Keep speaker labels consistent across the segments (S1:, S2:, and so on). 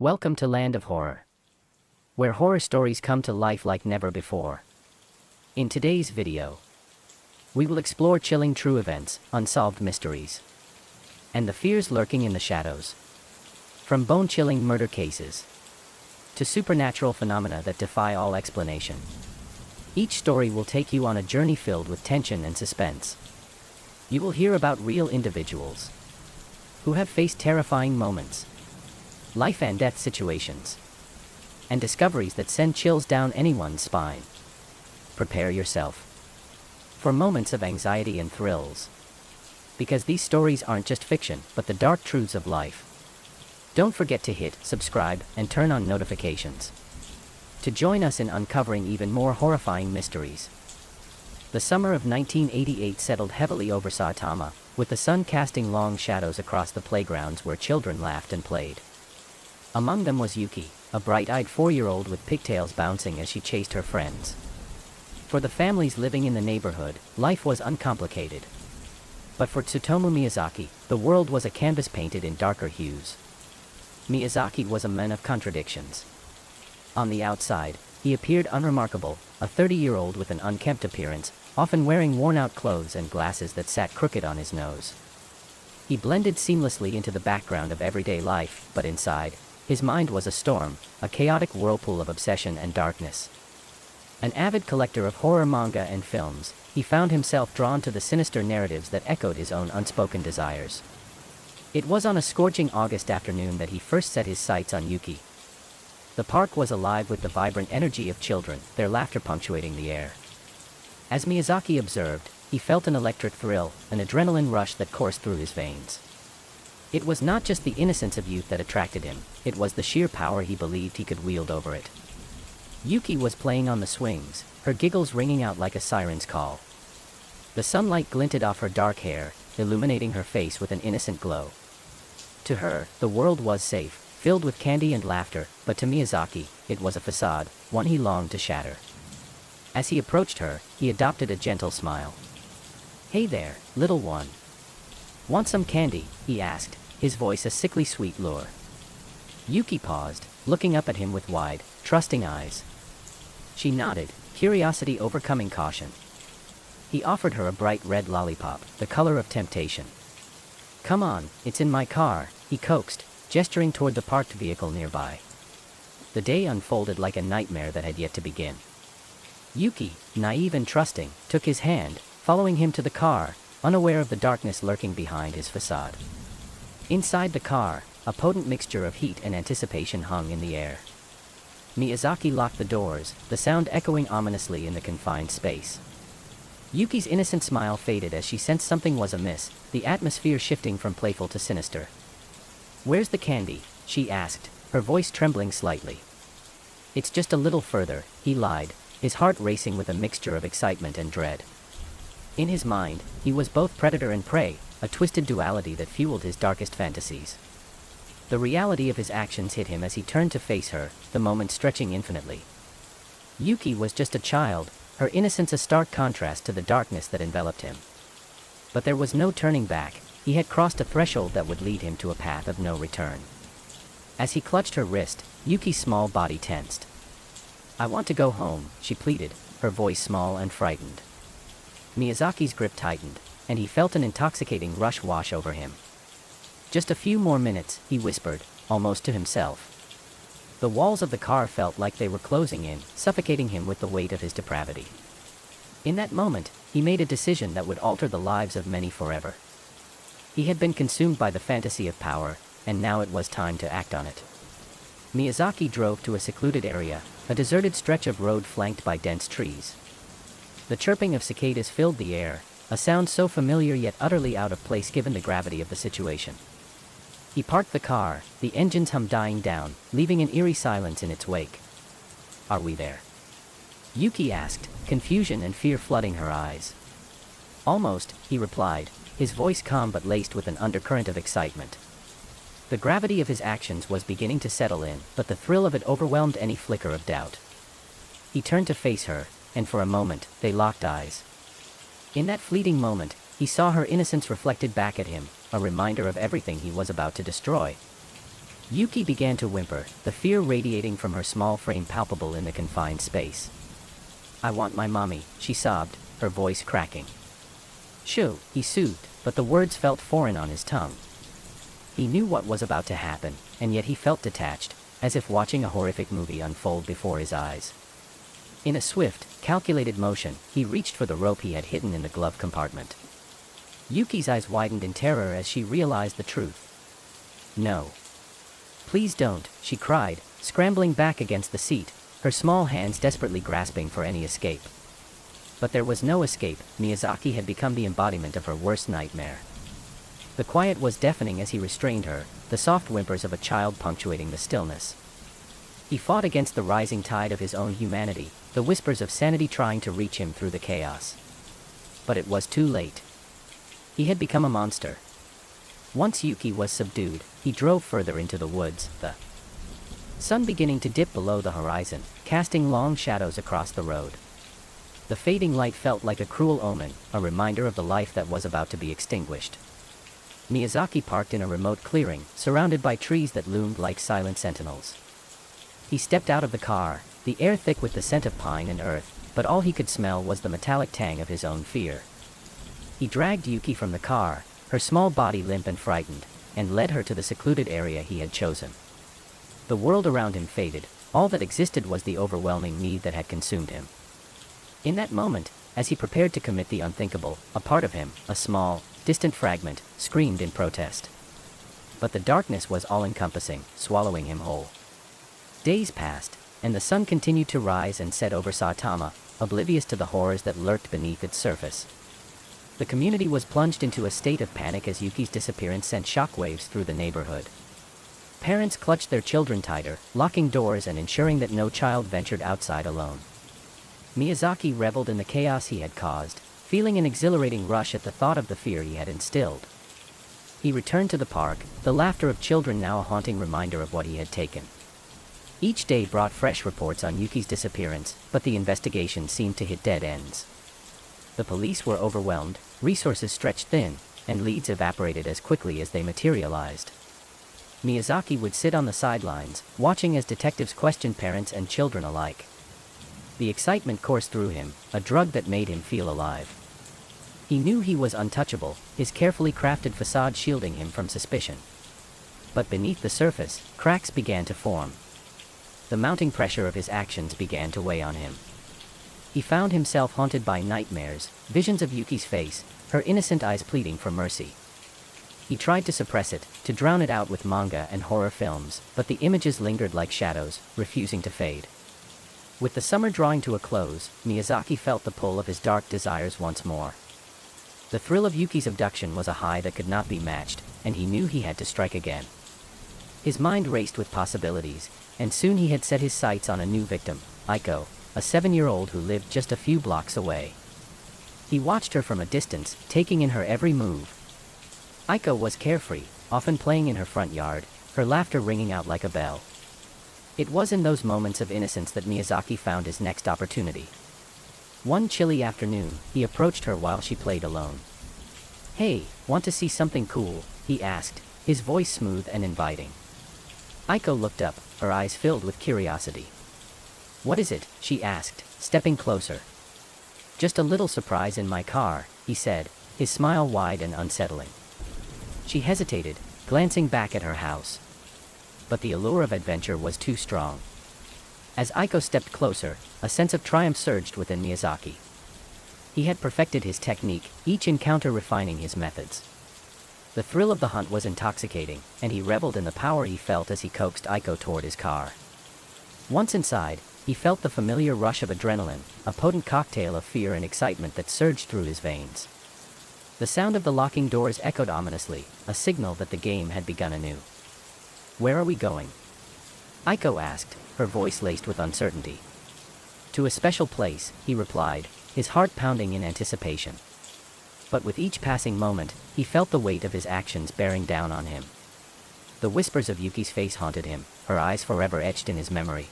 S1: Welcome to Land of Horror, where horror stories come to life like never before. In today's video, we will explore chilling true events, unsolved mysteries, and the fears lurking in the shadows. From bone-chilling murder cases to supernatural phenomena that defy all explanation, each story will take you on a journey filled with tension and suspense. You will hear about real individuals who have faced terrifying moments, life and death situations, and discoveries that send chills down anyone's spine. Prepare yourself for moments of anxiety and thrills, because these stories aren't just fiction, but the dark truths of life. Don't forget to hit subscribe and turn on notifications to join us in uncovering even more horrifying mysteries. The summer of 1988 settled heavily over Saitama, with the sun casting long shadows across the playgrounds where children laughed and played. Among them was Yuki, a bright-eyed 4-year-old with pigtails bouncing as she chased her friends. For the families living in the neighborhood, life was uncomplicated. But for Tsutomu Miyazaki, the world was a canvas painted in darker hues. Miyazaki was a man of contradictions. On the outside, he appeared unremarkable, a 30-year-old with an unkempt appearance, often wearing worn-out clothes and glasses that sat crooked on his nose. He blended seamlessly into the background of everyday life, but inside, his mind was a storm, a chaotic whirlpool of obsession and darkness. An avid collector of horror manga and films, he found himself drawn to the sinister narratives that echoed his own unspoken desires. It was on a scorching August afternoon that he first set his sights on Yuki. The park was alive with the vibrant energy of children, their laughter punctuating the air. As Miyazaki observed, he felt an electric thrill, an adrenaline rush that coursed through his veins. It was not just the innocence of youth that attracted him, it was the sheer power he believed he could wield over it. Yuki was playing on the swings, her giggles ringing out like a siren's call. The sunlight glinted off her dark hair, illuminating her face with an innocent glow. To her, the world was safe, filled with candy and laughter, but to Miyazaki, it was a facade, one he longed to shatter. As he approached her, he adopted a gentle smile. "Hey there, little one. Want some candy?" he asked, his voice a sickly sweet lure. Yuki paused, looking up at him with wide, trusting eyes. She nodded, curiosity overcoming caution. He offered her a bright red lollipop, the color of temptation. "Come on, it's in my car," he coaxed, gesturing toward the parked vehicle nearby. The day unfolded like a nightmare that had yet to begin. Yuki, naive and trusting, took his hand, following him to the car, unaware of the darkness lurking behind his facade. Inside the car, a potent mixture of heat and anticipation hung in the air. Miyazaki locked the doors, the sound echoing ominously in the confined space. Yuki's innocent smile faded as she sensed something was amiss, the atmosphere shifting from playful to sinister. "Where's the candy?" she asked, her voice trembling slightly. "It's just a little further," he lied, his heart racing with a mixture of excitement and dread. In his mind, he was both predator and prey, a twisted duality that fueled his darkest fantasies. The reality of his actions hit him as he turned to face her, the moment stretching infinitely. Yuki was just a child, her innocence a stark contrast to the darkness that enveloped him. But there was no turning back, he had crossed a threshold that would lead him to a path of no return. As he clutched her wrist, Yuki's small body tensed. "I want to go home," she pleaded, her voice small and frightened. Miyazaki's grip tightened, and he felt an intoxicating rush wash over him. "Just a few more minutes," he whispered, almost to himself. The walls of the car felt like they were closing in, suffocating him with the weight of his depravity. In that moment, he made a decision that would alter the lives of many forever. He had been consumed by the fantasy of power, and now it was time to act on it. Miyazaki drove to a secluded area, a deserted stretch of road flanked by dense trees. The chirping of cicadas filled the air, a sound so familiar yet utterly out of place given the gravity of the situation. He parked the car, the engine's hum dying down, leaving an eerie silence in its wake. "Are we there?" Yuki asked, confusion and fear flooding her eyes. "Almost," he replied, his voice calm but laced with an undercurrent of excitement. The gravity of his actions was beginning to settle in, but the thrill of it overwhelmed any flicker of doubt. He turned to face her, and for a moment, they locked eyes. In that fleeting moment, he saw her innocence reflected back at him, a reminder of everything he was about to destroy. Yuki began to whimper, the fear radiating from her small frame palpable in the confined space. "I want my mommy," she sobbed, her voice cracking. "Shoo," he soothed, but the words felt foreign on his tongue. He knew what was about to happen, and yet he felt detached, as if watching a horrific movie unfold before his eyes. In a swift, calculated motion, he reached for the rope he had hidden in the glove compartment. Yuki's eyes widened in terror as she realized the truth. "No. Please don't," she cried, scrambling back against the seat, her small hands desperately grasping for any escape. But there was no escape. Miyazaki had become the embodiment of her worst nightmare. The quiet was deafening as he restrained her, the soft whimpers of a child punctuating the stillness. He fought against the rising tide of his own humanity, the whispers of sanity trying to reach him through the chaos. But it was too late. He had become a monster. Once Yuki was subdued, he drove further into the woods, the sun beginning to dip below the horizon, casting long shadows across the road. The fading light felt like a cruel omen, a reminder of the life that was about to be extinguished. Miyazaki parked in a remote clearing, surrounded by trees that loomed like silent sentinels. He stepped out of the car, the air thick with the scent of pine and earth, but all he could smell was the metallic tang of his own fear. He dragged Yuki from the car, her small body limp and frightened, and led her to the secluded area he had chosen. The world around him faded, all that existed was the overwhelming need that had consumed him. In that moment, as he prepared to commit the unthinkable, a part of him, a small, distant fragment, screamed in protest. But the darkness was all-encompassing, swallowing him whole. Days passed, and the sun continued to rise and set over Saitama, oblivious to the horrors that lurked beneath its surface. The community was plunged into a state of panic as Yuki's disappearance sent shockwaves through the neighborhood. Parents clutched their children tighter, locking doors and ensuring that no child ventured outside alone. Miyazaki reveled in the chaos he had caused, feeling an exhilarating rush at the thought of the fear he had instilled. He returned to the park, the laughter of children now a haunting reminder of what he had taken. Each day brought fresh reports on Yuki's disappearance, but the investigation seemed to hit dead ends. The police were overwhelmed, resources stretched thin, and leads evaporated as quickly as they materialized. Miyazaki would sit on the sidelines, watching as detectives questioned parents and children alike. The excitement coursed through him, a drug that made him feel alive. He knew he was untouchable, his carefully crafted facade shielding him from suspicion. But beneath the surface, cracks began to form. The mounting pressure of his actions began to weigh on him. He found himself haunted by nightmares, visions of Yuki's face, her innocent eyes pleading for mercy. He tried to suppress it, to drown it out with manga and horror films, but the images lingered like shadows, refusing to fade. With the summer drawing to a close, Miyazaki felt the pull of his dark desires once more. The thrill of Yuki's abduction was a high that could not be matched, and he knew he had to strike again. His mind raced with possibilities, and soon he had set his sights on a new victim, Aiko, a 7-year-old who lived just a few blocks away. He watched her from a distance, taking in her every move. Aiko was carefree, often playing in her front yard, her laughter ringing out like a bell. It was in those moments of innocence that Miyazaki found his next opportunity. One chilly afternoon, he approached her while she played alone. "Hey, want to see something cool?" he asked, his voice smooth and inviting. Aiko looked up, her eyes filled with curiosity. "What is it?" she asked, stepping closer. "Just a little surprise in my car," he said, his smile wide and unsettling. She hesitated, glancing back at her house. But the allure of adventure was too strong. As Aiko stepped closer, a sense of triumph surged within Miyazaki. He had perfected his technique, each encounter refining his methods. The thrill of the hunt was intoxicating, and he reveled in the power he felt as he coaxed Aiko toward his car. Once inside, he felt the familiar rush of adrenaline, a potent cocktail of fear and excitement that surged through his veins. The sound of the locking doors echoed ominously, a signal that the game had begun anew. "Where are we going?" Aiko asked, her voice laced with uncertainty. "To a special place," he replied, his heart pounding in anticipation. But with each passing moment, he felt the weight of his actions bearing down on him. The whispers of Yuki's face haunted him, her eyes forever etched in his memory.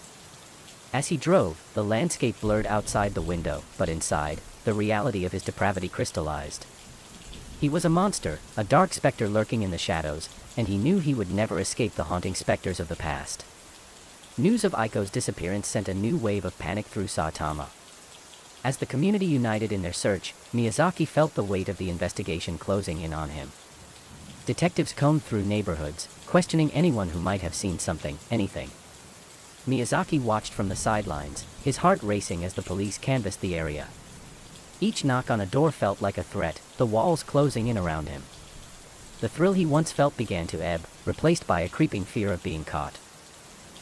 S1: As he drove, the landscape blurred outside the window, but inside, the reality of his depravity crystallized. He was a monster, a dark specter lurking in the shadows, and he knew he would never escape the haunting specters of the past. News of Aiko's disappearance sent a new wave of panic through Saitama. As the community united in their search, Miyazaki felt the weight of the investigation closing in on him. Detectives combed through neighborhoods, questioning anyone who might have seen something, anything. Miyazaki watched from the sidelines, his heart racing as the police canvassed the area. Each knock on a door felt like a threat, the walls closing in around him. The thrill he once felt began to ebb, replaced by a creeping fear of being caught.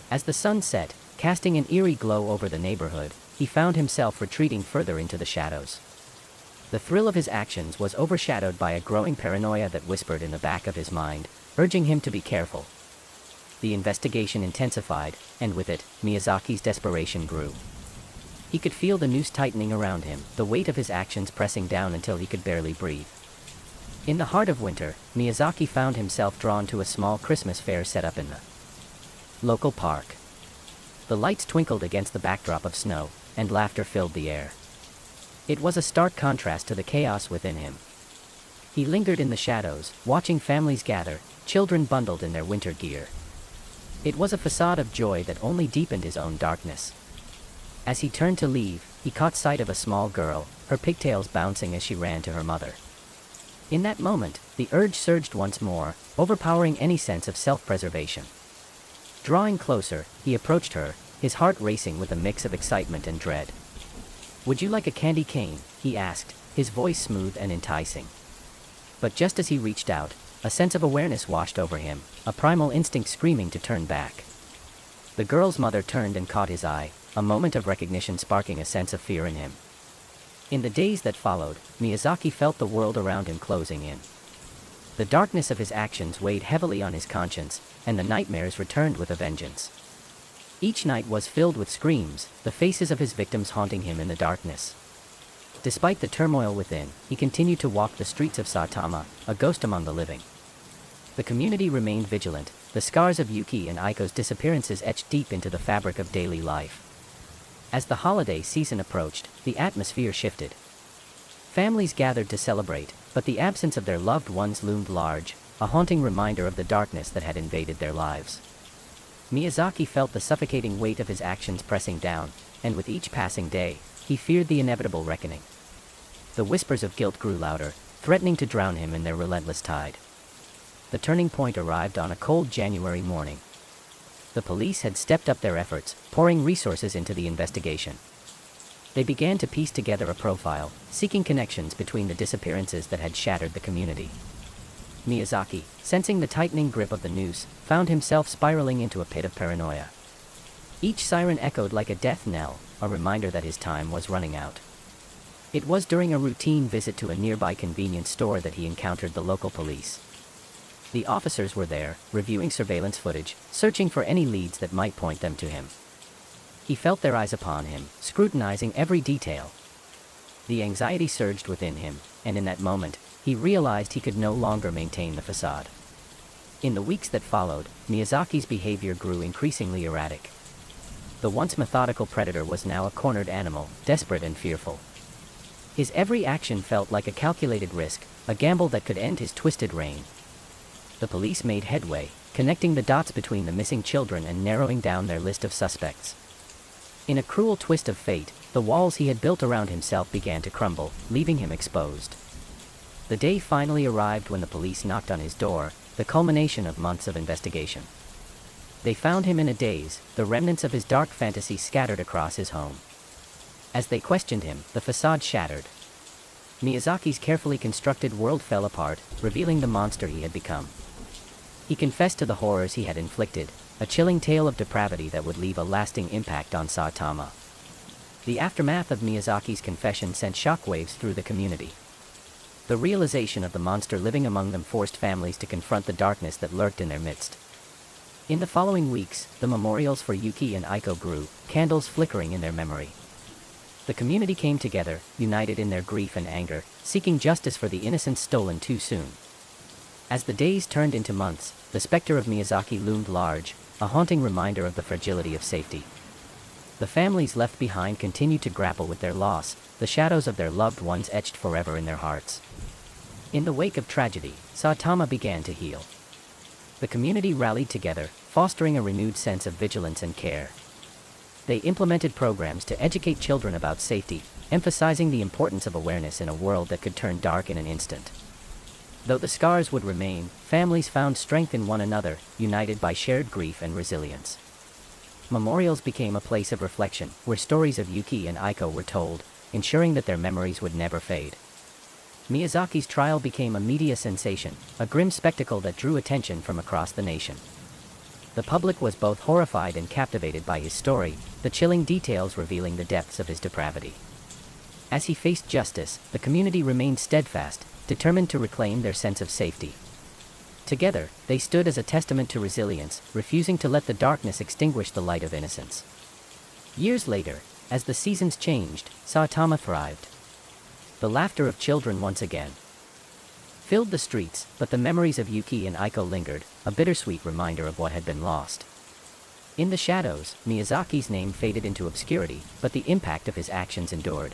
S1: As the sun set, casting an eerie glow over the neighborhood, he found himself retreating further into the shadows. The thrill of his actions was overshadowed by a growing paranoia that whispered in the back of his mind, urging him to be careful. The investigation intensified, and with it, Miyazaki's desperation grew. He could feel the noose tightening around him, the weight of his actions pressing down until he could barely breathe. In the heart of winter, Miyazaki found himself drawn to a small Christmas fair set up in the local park. The lights twinkled against the backdrop of snow, and laughter filled the air. It was a stark contrast to the chaos within him. He lingered in the shadows, watching families gather, children bundled in their winter gear. It was a facade of joy that only deepened his own darkness. As he turned to leave, he caught sight of a small girl, her pigtails bouncing as she ran to her mother. In that moment, the urge surged once more, overpowering any sense of self-preservation. Drawing closer, he approached her, his heart racing with a mix of excitement and dread. "Would you like a candy cane?" he asked, his voice smooth and enticing. But just as he reached out, a sense of awareness washed over him, a primal instinct screaming to turn back. The girl's mother turned and caught his eye, a moment of recognition sparking a sense of fear in him. In the days that followed, Miyazaki felt the world around him closing in. The darkness of his actions weighed heavily on his conscience, and the nightmares returned with a vengeance. Each night was filled with screams, the faces of his victims haunting him in the darkness. Despite the turmoil within, he continued to walk the streets of Saitama, a ghost among the living. The community remained vigilant, the scars of Yuki and Aiko's disappearances etched deep into the fabric of daily life. As the holiday season approached, the atmosphere shifted. Families gathered to celebrate, but the absence of their loved ones loomed large, a haunting reminder of the darkness that had invaded their lives. Miyazaki felt the suffocating weight of his actions pressing down, and with each passing day, he feared the inevitable reckoning. The whispers of guilt grew louder, threatening to drown him in their relentless tide. The turning point arrived on a cold January morning. The police had stepped up their efforts, pouring resources into the investigation. They began to piece together a profile, seeking connections between the disappearances that had shattered the community. Miyazaki, sensing the tightening grip of the noose, found himself spiraling into a pit of paranoia. Each siren echoed like a death knell, a reminder that his time was running out. It was during a routine visit to a nearby convenience store that he encountered the local police. The officers were there, reviewing surveillance footage, searching for any leads that might point them to him. He felt their eyes upon him, scrutinizing every detail. The anxiety surged within him, and in that moment, he realized he could no longer maintain the facade. In the weeks that followed, Miyazaki's behavior grew increasingly erratic. The once methodical predator was now a cornered animal, desperate and fearful. His every action felt like a calculated risk, a gamble that could end his twisted reign. The police made headway, connecting the dots between the missing children and narrowing down their list of suspects. In a cruel twist of fate, the walls he had built around himself began to crumble, leaving him exposed. The day finally arrived when the police knocked on his door, the culmination of months of investigation. They found him in a daze, the remnants of his dark fantasy scattered across his home. As they questioned him, the facade shattered. Miyazaki's carefully constructed world fell apart, revealing the monster he had become. He confessed to the horrors he had inflicted, a chilling tale of depravity that would leave a lasting impact on Saitama. The aftermath of Miyazaki's confession sent shockwaves through the community. The realization of the monster living among them forced families to confront the darkness that lurked in their midst. In the following weeks, the memorials for Yuki and Aiko grew, candles flickering in their memory. The community came together, united in their grief and anger, seeking justice for the innocents stolen too soon. As the days turned into months, the specter of Miyazaki loomed large, a haunting reminder of the fragility of safety. The families left behind continued to grapple with their loss, the shadows of their loved ones etched forever in their hearts. In the wake of tragedy, Saitama began to heal. The community rallied together, fostering a renewed sense of vigilance and care. They implemented programs to educate children about safety, emphasizing the importance of awareness in a world that could turn dark in an instant. Though the scars would remain, families found strength in one another, united by shared grief and resilience. Memorials became a place of reflection, where stories of Yuki and Aiko were told, ensuring that their memories would never fade. Miyazaki's trial became a media sensation, a grim spectacle that drew attention from across the nation. The public was both horrified and captivated by his story, the chilling details revealing the depths of his depravity. As he faced justice, the community remained steadfast, determined to reclaim their sense of safety. Together, they stood as a testament to resilience, refusing to let the darkness extinguish the light of innocence. Years later, as the seasons changed, Saitama thrived. The laughter of children once again filled the streets, but the memories of Yuki and Aiko lingered, a bittersweet reminder of what had been lost. In the shadows, Miyazaki's name faded into obscurity, but the impact of his actions endured.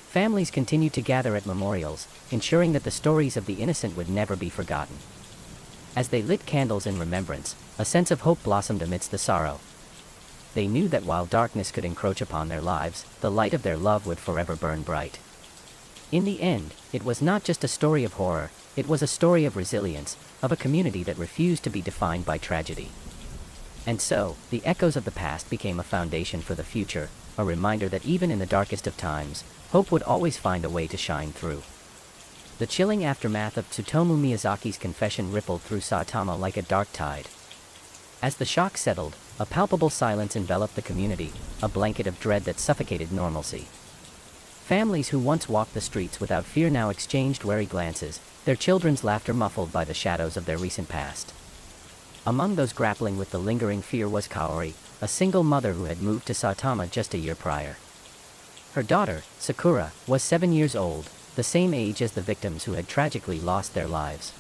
S1: Families continued to gather at memorials, ensuring that the stories of the innocent would never be forgotten. As they lit candles in remembrance, a sense of hope blossomed amidst the sorrow. They knew that while darkness could encroach upon their lives, the light of their love would forever burn bright. In the end, it was not just a story of horror, it was a story of resilience, of a community that refused to be defined by tragedy. And so, the echoes of the past became a foundation for the future, a reminder that even in the darkest of times, hope would always find a way to shine through. The chilling aftermath of Tsutomu Miyazaki's confession rippled through Saitama like a dark tide. As the shock settled, a palpable silence enveloped the community, a blanket of dread that suffocated normalcy. Families who once walked the streets without fear now exchanged wary glances, their children's laughter muffled by the shadows of their recent past. Among those grappling with the lingering fear was Kaori, a single mother who had moved to Saitama just a year prior. Her daughter, Sakura, was 7 years old, the same age as the victims who had tragically lost their lives.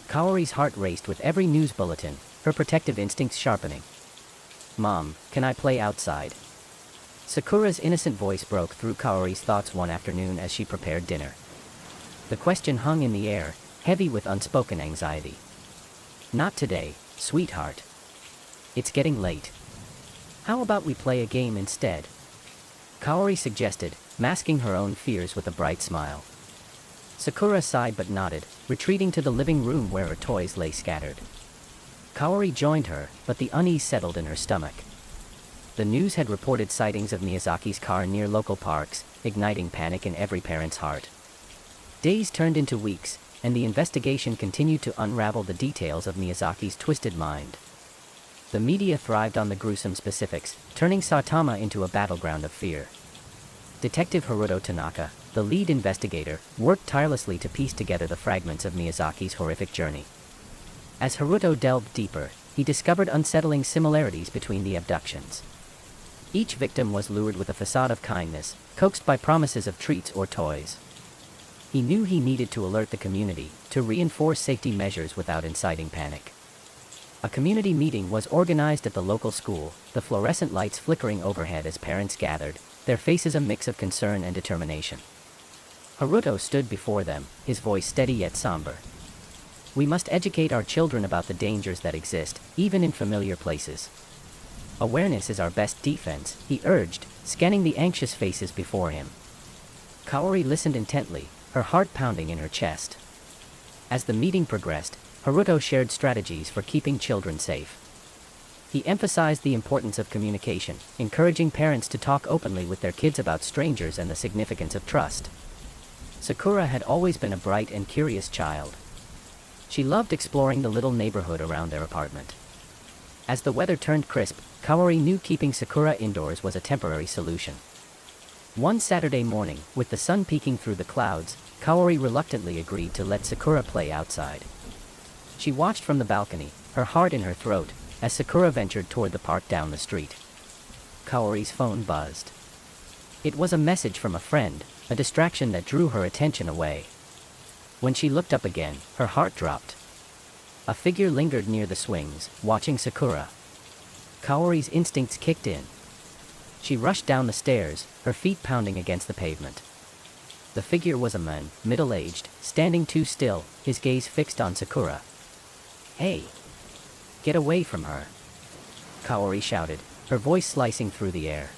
S1: Kaori's heart raced with every news bulletin, her protective instincts sharpening. "Mom, can I play outside?" Sakura's innocent voice broke through Kaori's thoughts one afternoon as she prepared dinner. The question hung in the air, heavy with unspoken anxiety. "Not today, sweetheart. It's getting late. How about we play a game instead?" Kaori suggested, masking her own fears with a bright smile. Sakura sighed but nodded, retreating to the living room where her toys lay scattered. Kaori joined her, but the unease settled in her stomach. The news had reported sightings of Miyazaki's car near local parks, igniting panic in every parent's heart. Days turned into weeks, and the investigation continued to unravel the details of Miyazaki's twisted mind. The media thrived on the gruesome specifics, turning Saitama into a battleground of fear. Detective Haruto Tanaka, the lead investigator, worked tirelessly to piece together the fragments of Miyazaki's horrific journey. As Haruto delved deeper, he discovered unsettling similarities between the abductions. Each victim was lured with a facade of kindness, coaxed by promises of treats or toys. He knew he needed to alert the community, to reinforce safety measures without inciting panic. A community meeting was organized at the local school, the fluorescent lights flickering overhead as parents gathered, their faces a mix of concern and determination. Haruto stood before them, his voice steady yet somber. "We must educate our children about the dangers that exist, even in familiar places. Awareness is our best defense," he urged, scanning the anxious faces before him. Kaori listened intently, her heart pounding in her chest. As the meeting progressed, Haruto shared strategies for keeping children safe. He emphasized the importance of communication, encouraging parents to talk openly with their kids about strangers and the significance of trust. Sakura had always been a bright and curious child. She loved exploring the little neighborhood around their apartment. As the weather turned crisp, Kaori knew keeping Sakura indoors was a temporary solution. One Saturday morning, with the sun peeking through the clouds, Kaori reluctantly agreed to let Sakura play outside. She watched from the balcony, her heart in her throat, as Sakura ventured toward the park down the street. Kaori's phone buzzed. It was a message from a friend, a distraction that drew her attention away. When she looked up again, her heart dropped. A figure lingered near the swings, watching Sakura. Kaori's instincts kicked in. She rushed down the stairs, her feet pounding against the pavement. The figure was a man, middle-aged, standing too still, his gaze fixed on Sakura. "Hey! Get away from her!" Kaori shouted, her voice slicing through the air.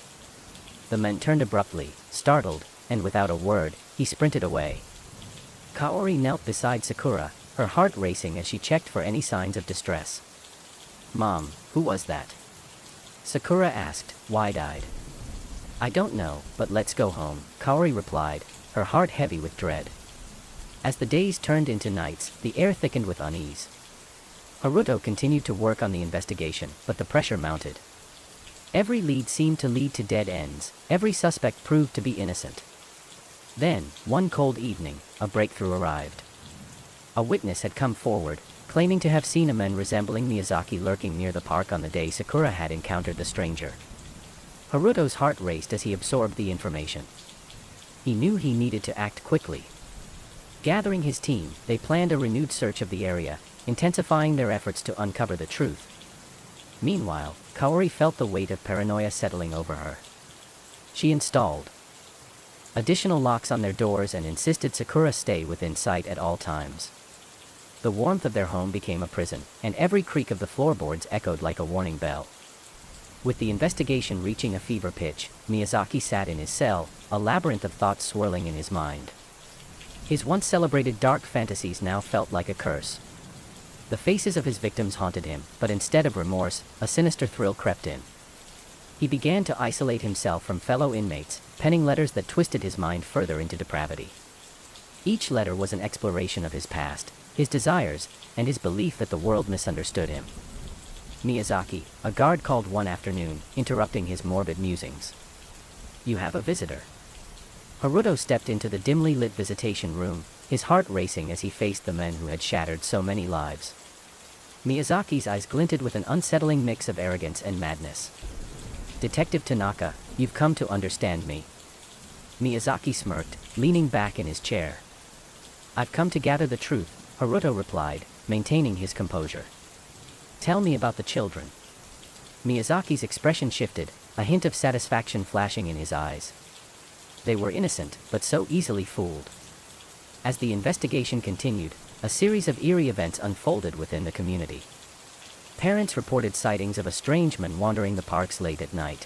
S1: The man turned abruptly, startled, and without a word, he sprinted away. Kaori knelt beside Sakura, her heart racing as she checked for any signs of distress. "Mom, who was that?" Sakura asked, wide-eyed. "I don't know, but let's go home," Kaori replied, her heart heavy with dread. As the days turned into nights, the air thickened with unease. Haruto continued to work on the investigation, but the pressure mounted. Every lead seemed to lead to dead ends, every suspect proved to be innocent. Then, one cold evening, a breakthrough arrived. A witness had come forward, claiming to have seen a man resembling Miyazaki lurking near the park on the day Sakura had encountered the stranger. Haruto's heart raced as he absorbed the information. He knew he needed to act quickly. Gathering his team, they planned a renewed search of the area, intensifying their efforts to uncover the truth. Meanwhile, Kaori felt the weight of paranoia settling over her. She installed additional locks on their doors and insisted Sakura stay within sight at all times. The warmth of their home became a prison, and every creak of the floorboards echoed like a warning bell. With the investigation reaching a fever pitch, Miyazaki sat in his cell, a labyrinth of thoughts swirling in his mind. His once celebrated dark fantasies now felt like a curse. The faces of his victims haunted him, but instead of remorse, a sinister thrill crept in. He began to isolate himself from fellow inmates, penning letters that twisted his mind further into depravity. Each letter was an exploration of his past, his desires, and his belief that the world misunderstood him. Miyazaki, a guard called one afternoon, interrupting his morbid musings. "You have a visitor." Haruto stepped into the dimly lit visitation room, his heart racing as he faced the men who had shattered so many lives. Miyazaki's eyes glinted with an unsettling mix of arrogance and madness. "Detective Tanaka, you've come to understand me." Miyazaki smirked, leaning back in his chair. "I've come to gather the truth," Haruto replied, maintaining his composure. "Tell me about the children." Miyazaki's expression shifted, a hint of satisfaction flashing in his eyes. They were innocent, but so easily fooled. As the investigation continued, a series of eerie events unfolded within the community. Parents reported sightings of a strange man wandering the parks late at night.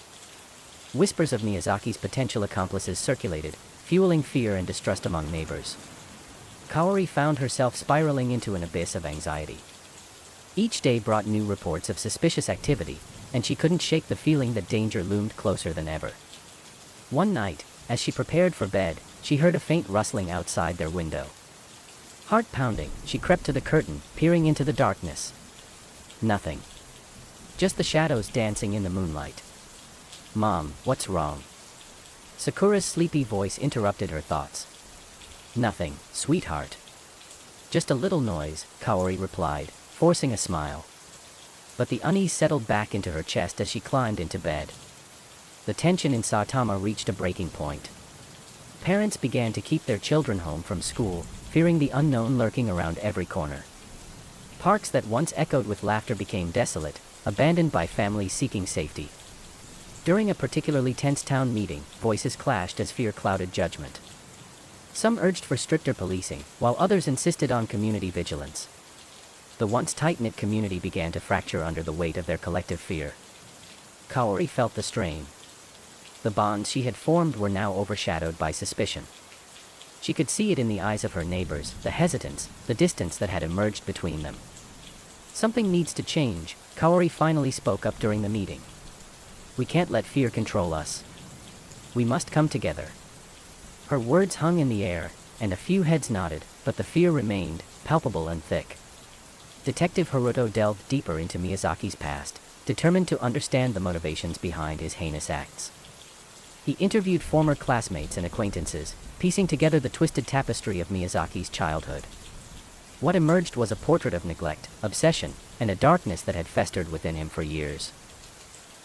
S1: Whispers of Miyazaki's potential accomplices circulated, fueling fear and distrust among neighbors. Kaori found herself spiraling into an abyss of anxiety. Each day brought new reports of suspicious activity, and she couldn't shake the feeling that danger loomed closer than ever. One night, as she prepared for bed, she heard a faint rustling outside their window. Heart pounding, she crept to the curtain, peering into the darkness. Nothing. Just the shadows dancing in the moonlight. "Mom, what's wrong?" Sakura's sleepy voice interrupted her thoughts. "Nothing, sweetheart. Just a little noise," Kaori replied, forcing a smile. But the unease settled back into her chest as she climbed into bed. The tension in Saitama reached a breaking point. Parents began to keep their children home from school, fearing the unknown lurking around every corner. Parks that once echoed with laughter became desolate, abandoned by families seeking safety. During a particularly tense town meeting, voices clashed as fear clouded judgment. Some urged for stricter policing, while others insisted on community vigilance. The once tight-knit community began to fracture under the weight of their collective fear. Kaori felt the strain. The bonds she had formed were now overshadowed by suspicion. She could see it in the eyes of her neighbors, the hesitance, the distance that had emerged between them. "Something needs to change," Kaori finally spoke up during the meeting. "We can't let fear control us. We must come together." Her words hung in the air, and a few heads nodded, but the fear remained, palpable and thick. Detective Haruto delved deeper into Miyazaki's past, determined to understand the motivations behind his heinous acts. He interviewed former classmates and acquaintances, piecing together the twisted tapestry of Miyazaki's childhood. What emerged was a portrait of neglect, obsession, and a darkness that had festered within him for years.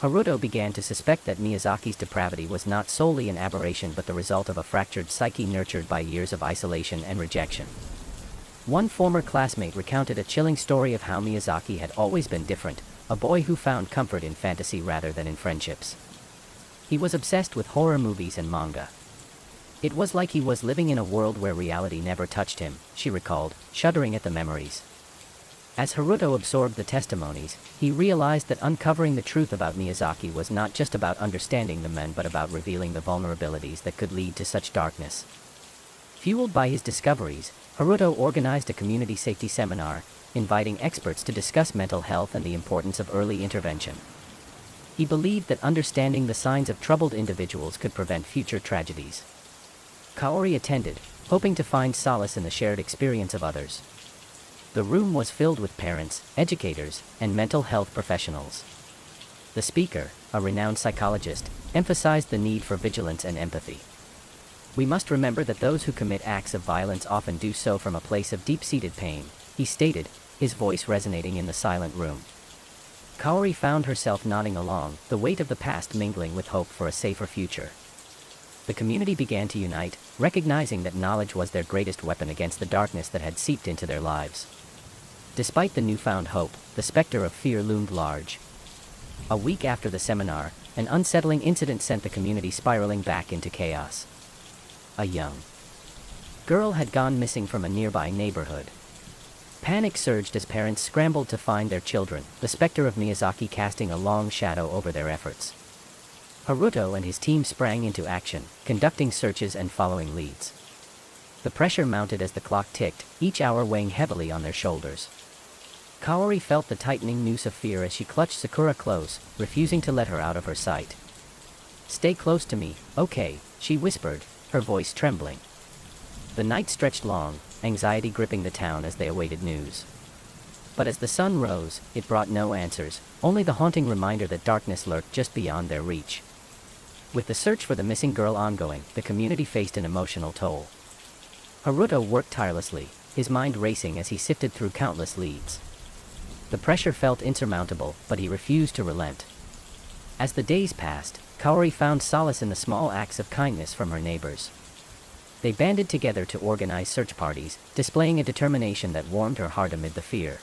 S1: Haruto began to suspect that Miyazaki's depravity was not solely an aberration but the result of a fractured psyche nurtured by years of isolation and rejection. One former classmate recounted a chilling story of how Miyazaki had always been different, a boy who found comfort in fantasy rather than in friendships. He was obsessed with horror movies and manga. It was like he was living in a world where reality never touched him, she recalled, shuddering at the memories. As Haruto absorbed the testimonies, he realized that uncovering the truth about Miyazaki was not just about understanding the men but about revealing the vulnerabilities that could lead to such darkness. Fueled by his discoveries, Haruto organized a community safety seminar, inviting experts to discuss mental health and the importance of early intervention. He believed that understanding the signs of troubled individuals could prevent future tragedies. Kaori attended, hoping to find solace in the shared experience of others. The room was filled with parents, educators, and mental health professionals. The speaker, a renowned psychologist, emphasized the need for vigilance and empathy. We must remember that those who commit acts of violence often do so from a place of deep-seated pain, he stated, his voice resonating in the silent room. Kaori found herself nodding along, the weight of the past mingling with hope for a safer future. The community began to unite, recognizing that knowledge was their greatest weapon against the darkness that had seeped into their lives. Despite the newfound hope, the specter of fear loomed large. A week after the seminar, an unsettling incident sent the community spiraling back into chaos. A young girl had gone missing from a nearby neighborhood. Panic surged as parents scrambled to find their children, the specter of Miyazaki casting a long shadow over their efforts. Haruto and his team sprang into action, conducting searches and following leads. The pressure mounted as the clock ticked, each hour weighing heavily on their shoulders. Kaori felt the tightening noose of fear as she clutched Sakura close, refusing to let her out of her sight. "Stay close to me, okay," she whispered, her voice trembling. The night stretched long, anxiety gripping the town as they awaited news. But as the sun rose, it brought no answers, only the haunting reminder that darkness lurked just beyond their reach. With the search for the missing girl ongoing, the community faced an emotional toll. Haruto worked tirelessly, his mind racing as he sifted through countless leads. The pressure felt insurmountable, but he refused to relent. As the days passed, Kaori found solace in the small acts of kindness from her neighbors. They banded together to organize search parties, displaying a determination that warmed her heart amid the fear.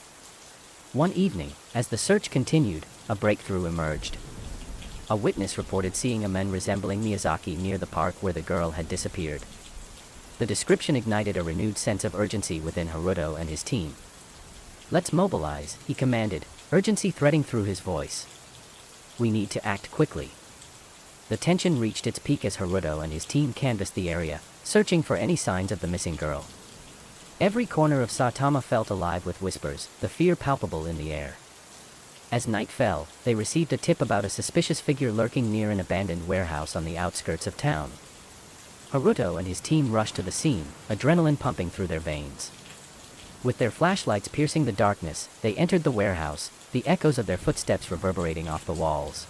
S1: One evening, as the search continued, a breakthrough emerged. A witness reported seeing a man resembling Miyazaki near the park where the girl had disappeared. The description ignited a renewed sense of urgency within Haruto and his team. "Let's mobilize," he commanded, urgency threading through his voice. "We need to act quickly." The tension reached its peak as Haruto and his team canvassed the area, searching for any signs of the missing girl. Every corner of Saitama felt alive with whispers, the fear palpable in the air. As night fell, they received a tip about a suspicious figure lurking near an abandoned warehouse on the outskirts of town. Haruto and his team rushed to the scene, adrenaline pumping through their veins. With their flashlights piercing the darkness, they entered the warehouse, the echoes of their footsteps reverberating off the walls.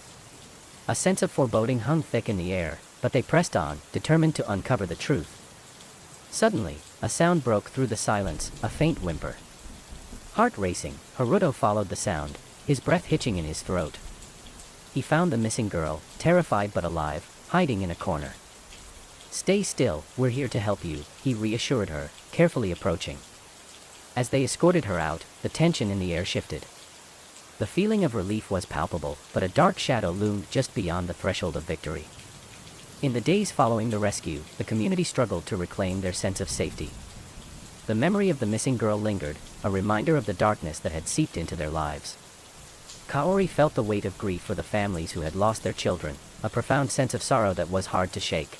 S1: A sense of foreboding hung thick in the air, but they pressed on, determined to uncover the truth. Suddenly, a sound broke through the silence, a faint whimper. Heart racing, Haruto followed the sound, his breath hitching in his throat. He found the missing girl, terrified but alive, hiding in a corner. "Stay still, we're here to help you," he reassured her, carefully approaching. As they escorted her out, the tension in the air shifted. The feeling of relief was palpable, but a dark shadow loomed just beyond the threshold of victory. In the days following the rescue, the community struggled to reclaim their sense of safety. The memory of the missing girl lingered, a reminder of the darkness that had seeped into their lives. Kaori felt the weight of grief for the families who had lost their children, a profound sense of sorrow that was hard to shake.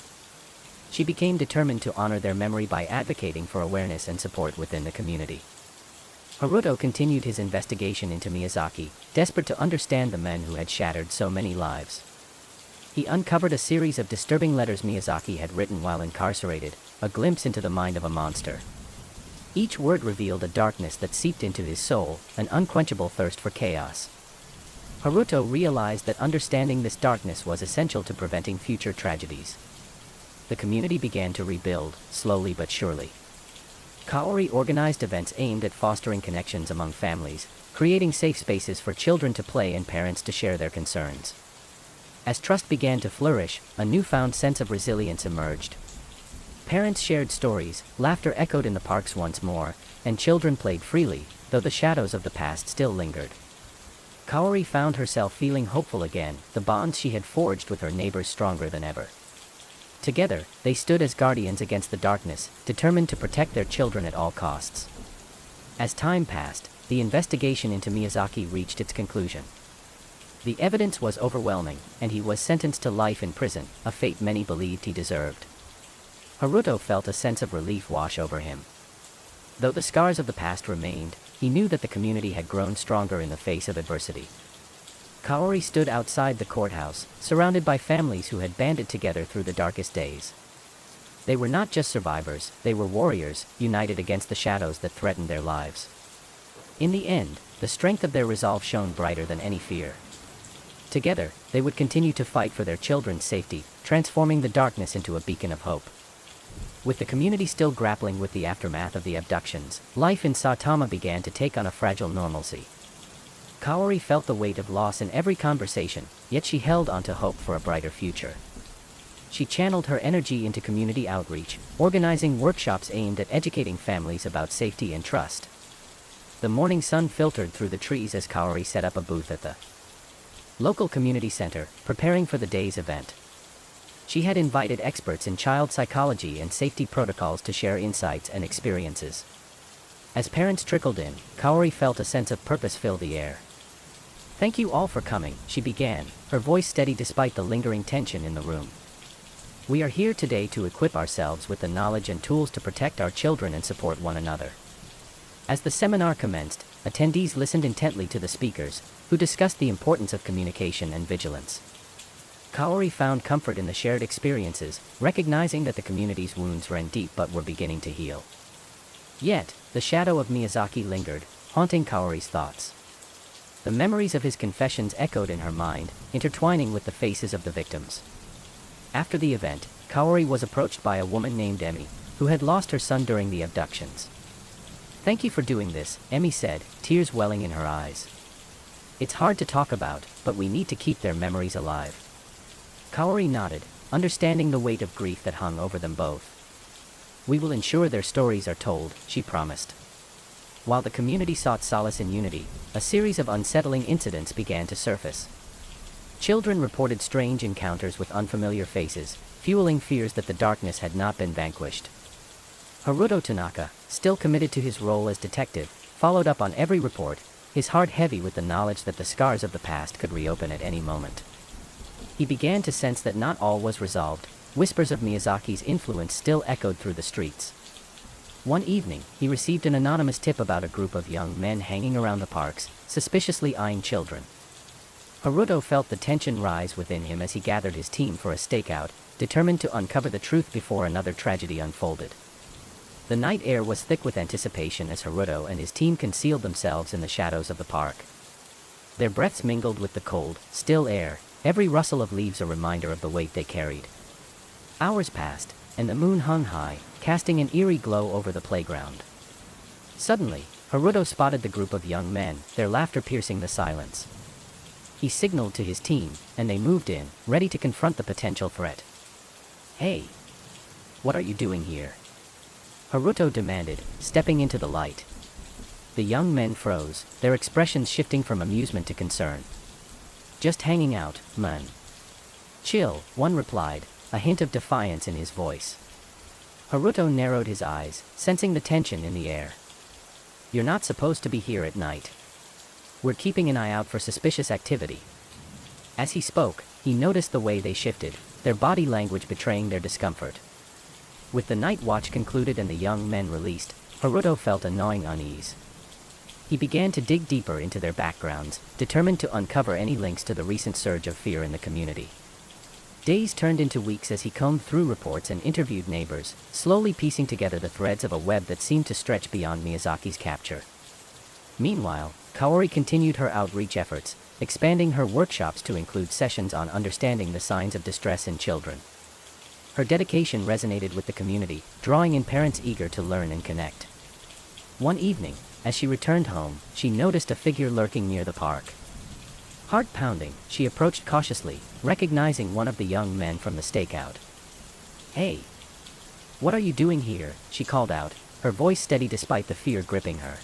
S1: She became determined to honor their memory by advocating for awareness and support within the community. Haruto continued his investigation into Miyazaki, desperate to understand the men who had shattered so many lives. He uncovered a series of disturbing letters Miyazaki had written while incarcerated, a glimpse into the mind of a monster. Each word revealed a darkness that seeped into his soul, an unquenchable thirst for chaos. Haruto realized that understanding this darkness was essential to preventing future tragedies. The community began to rebuild, slowly but surely. Kaori organized events aimed at fostering connections among families, creating safe spaces for children to play and parents to share their concerns. As trust began to flourish, a newfound sense of resilience emerged. Parents shared stories, laughter echoed in the parks once more, and children played freely, though the shadows of the past still lingered. Kaori found herself feeling hopeful again, the bonds she had forged with her neighbors stronger than ever. Together, they stood as guardians against the darkness, determined to protect their children at all costs. As time passed, the investigation into Miyazaki reached its conclusion. The evidence was overwhelming, and he was sentenced to life in prison, a fate many believed he deserved. Haruto felt a sense of relief wash over him. Though the scars of the past remained, he knew that the community had grown stronger in the face of adversity. Kaori stood outside the courthouse, surrounded by families who had banded together through the darkest days. They were not just survivors, they were warriors, united against the shadows that threatened their lives. In the end, the strength of their resolve shone brighter than any fear. Together, they would continue to fight for their children's safety, transforming the darkness into a beacon of hope. With the community still grappling with the aftermath of the abductions, life in Saitama began to take on a fragile normalcy. Kaori felt the weight of loss in every conversation, yet she held on to hope for a brighter future. She channeled her energy into community outreach, organizing workshops aimed at educating families about safety and trust. The morning sun filtered through the trees as Kaori set up a booth at the local community center, preparing for the day's event. She had invited experts in child psychology and safety protocols to share insights and experiences. As parents trickled in, Kaori felt a sense of purpose fill the air. "Thank you all for coming," she began, her voice steady despite the lingering tension in the room. "We are here today to equip ourselves with the knowledge and tools to protect our children and support one another." As the seminar commenced, attendees listened intently to the speakers, who discussed the importance of communication and vigilance. Kaori found comfort in the shared experiences, recognizing that the community's wounds ran deep but were beginning to heal. Yet, the shadow of Miyazaki lingered, haunting Kaori's thoughts. The memories of his confessions echoed in her mind, intertwining with the faces of the victims. After the event, Kaori was approached by a woman named Emi, who had lost her son during the abductions. "Thank you for doing this," Emi said, tears welling in her eyes. "It's hard to talk about, but we need to keep their memories alive." Kaori nodded, understanding the weight of grief that hung over them both. "We will ensure their stories are told," she promised. While the community sought solace in unity, a series of unsettling incidents began to surface. Children reported strange encounters with unfamiliar faces, fueling fears that the darkness had not been vanquished. Haruto Tanaka, still committed to his role as detective, followed up on every report, his heart heavy with the knowledge that the scars of the past could reopen at any moment. He began to sense that not all was resolved. Whispers of Miyazaki's influence still echoed through the streets. One evening, he received an anonymous tip about a group of young men hanging around the parks, suspiciously eyeing children. Haruto felt the tension rise within him as he gathered his team for a stakeout, determined to uncover the truth before another tragedy unfolded. The night air was thick with anticipation as Haruto and his team concealed themselves in the shadows of the park. Their breaths mingled with the cold, still air, every rustle of leaves a reminder of the weight they carried. Hours passed, and the moon hung high, casting an eerie glow over the playground. Suddenly, Haruto spotted the group of young men, their laughter piercing the silence. He signaled to his team, and they moved in, ready to confront the potential threat. "Hey! What are you doing here?" Haruto demanded, stepping into the light. The young men froze, their expressions shifting from amusement to concern. "Just hanging out, man." "Chill," one replied, a hint of defiance in his voice. Haruto narrowed his eyes, sensing the tension in the air. "You're not supposed to be here at night. We're keeping an eye out for suspicious activity." As he spoke, he noticed the way they shifted, their body language betraying their discomfort. With the night watch concluded and the young men released, Haruto felt a gnawing unease. He began to dig deeper into their backgrounds, determined to uncover any links to the recent surge of fear in the community. Days turned into weeks as he combed through reports and interviewed neighbors, slowly piecing together the threads of a web that seemed to stretch beyond Miyazaki's capture. Meanwhile, Kaori continued her outreach efforts, expanding her workshops to include sessions on understanding the signs of distress in children. Her dedication resonated with the community, drawing in parents eager to learn and connect. One evening, as she returned home, she noticed a figure lurking near the park. Heart pounding, she approached cautiously, recognizing one of the young men from the stakeout. "Hey! What are you doing here?" she called out, her voice steady despite the fear gripping her.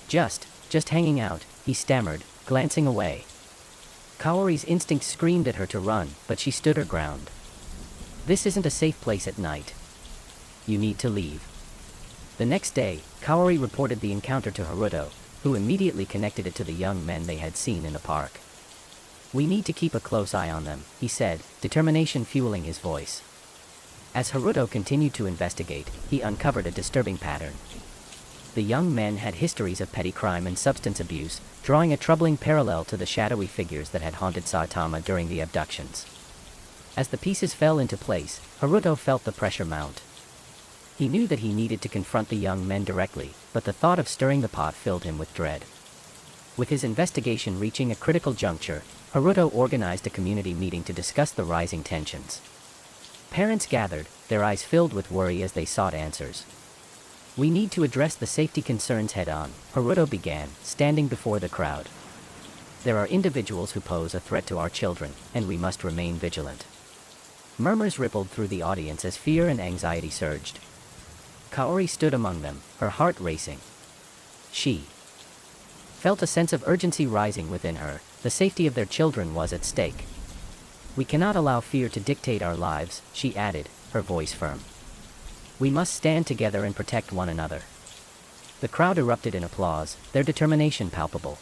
S1: Just hanging out," he stammered, glancing away. Kaori's instinct screamed at her to run, but she stood her ground. This isn't a safe place at night. You need to leave. The next day, Kaori reported the encounter to Haruto, who immediately connected it to the young men they had seen in the park. We need to keep a close eye on them, he said, determination fueling his voice. As Haruto continued to investigate, he uncovered a disturbing pattern. The young men had histories of petty crime and substance abuse, drawing a troubling parallel to the shadowy figures that had haunted Saitama during the abductions. As the pieces fell into place, Haruto felt the pressure mount. He knew that he needed to confront the young men directly, but the thought of stirring the pot filled him with dread. With his investigation reaching a critical juncture, Haruto organized a community meeting to discuss the rising tensions. Parents gathered, their eyes filled with worry as they sought answers. We need to address the safety concerns head-on, Haruto began, standing before the crowd. There are individuals who pose a threat to our children, and we must remain vigilant. Murmurs rippled through the audience as fear and anxiety surged. Kaori stood among them, her heart racing. She felt a sense of urgency rising within her. The safety of their children was at stake. We cannot allow fear to dictate our lives, she added, her voice firm. We must stand together and protect one another. The crowd erupted in applause, their determination palpable.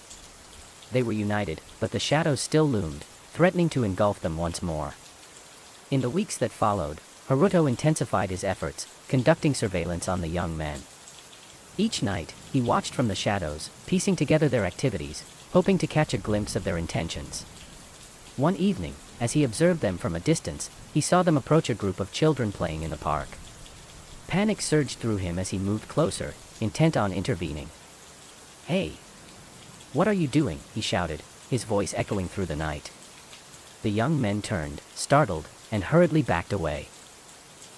S1: They were united, but the shadows still loomed, threatening to engulf them once more. In the weeks that followed, Haruto intensified his efforts, conducting surveillance on the young men. Each night, he watched from the shadows, piecing together their activities, hoping to catch a glimpse of their intentions. One evening, as he observed them from a distance, he saw them approach a group of children playing in the park. Panic surged through him as he moved closer, intent on intervening. Hey! What are you doing? He shouted, his voice echoing through the night. The young men turned, startled, and hurriedly backed away.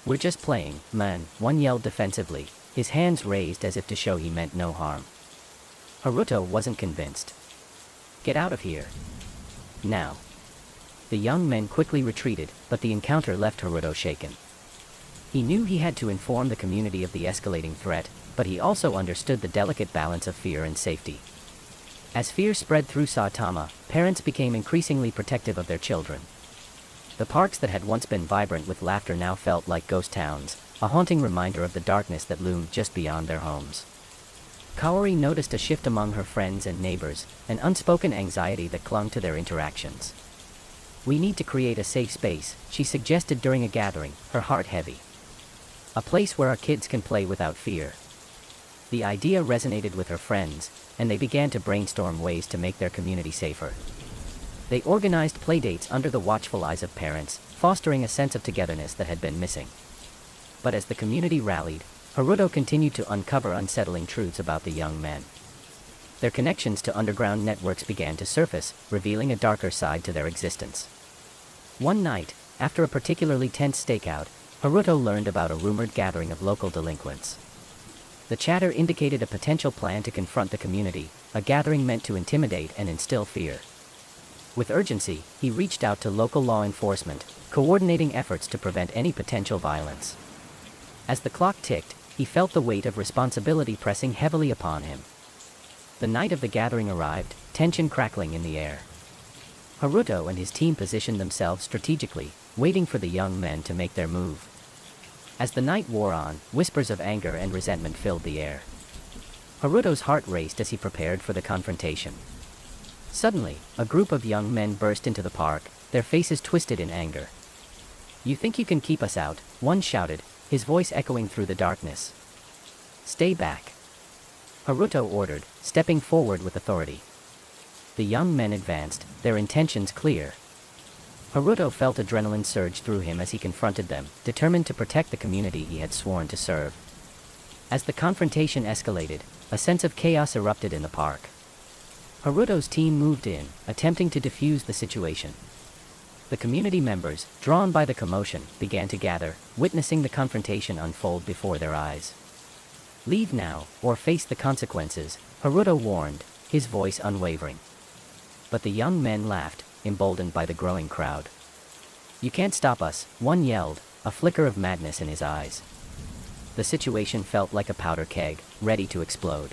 S1: We're just playing, man, one yelled defensively, his hands raised as if to show he meant no harm. Haruto wasn't convinced. Get out of here. Now. The young men quickly retreated, but the encounter left Haruto shaken. He knew he had to inform the community of the escalating threat, but he also understood the delicate balance of fear and safety. As fear spread through Saitama, parents became increasingly protective of their children. The parks that had once been vibrant with laughter now felt like ghost towns, a haunting reminder of the darkness that loomed just beyond their homes. Kaori noticed a shift among her friends and neighbors, an unspoken anxiety that clung to their interactions. We need to create a safe space, she suggested during a gathering, her heart heavy. A place where our kids can play without fear. The idea resonated with her friends, and they began to brainstorm ways to make their community safer. They organized playdates under the watchful eyes of parents, fostering a sense of togetherness that had been missing. But as the community rallied, Haruto continued to uncover unsettling truths about the young men. Their connections to underground networks began to surface, revealing a darker side to their existence. One night, after a particularly tense stakeout, Haruto learned about a rumored gathering of local delinquents. The chatter indicated a potential plan to confront the community, a gathering meant to intimidate and instill fear. With urgency, he reached out to local law enforcement, coordinating efforts to prevent any potential violence. As the clock ticked, he felt the weight of responsibility pressing heavily upon him. The night of the gathering arrived, tension crackling in the air. Haruto and his team positioned themselves strategically, waiting for the young men to make their move. As the night wore on, whispers of anger and resentment filled the air. Haruto's heart raced as he prepared for the confrontation. Suddenly, a group of young men burst into the park, their faces twisted in anger. You think you can keep us out? One shouted, his voice echoing through the darkness. Stay back. Haruto ordered, stepping forward with authority. The young men advanced, their intentions clear. Haruto felt adrenaline surge through him as he confronted them, determined to protect the community he had sworn to serve. As the confrontation escalated, a sense of chaos erupted in the park. Haruto's team moved in, attempting to defuse the situation. The community members, drawn by the commotion, began to gather, witnessing the confrontation unfold before their eyes. Leave now, or face the consequences, Haruto warned, his voice unwavering. But the young men laughed, emboldened by the growing crowd. You can't stop us, one yelled, a flicker of madness in his eyes. The situation felt like a powder keg, ready to explode.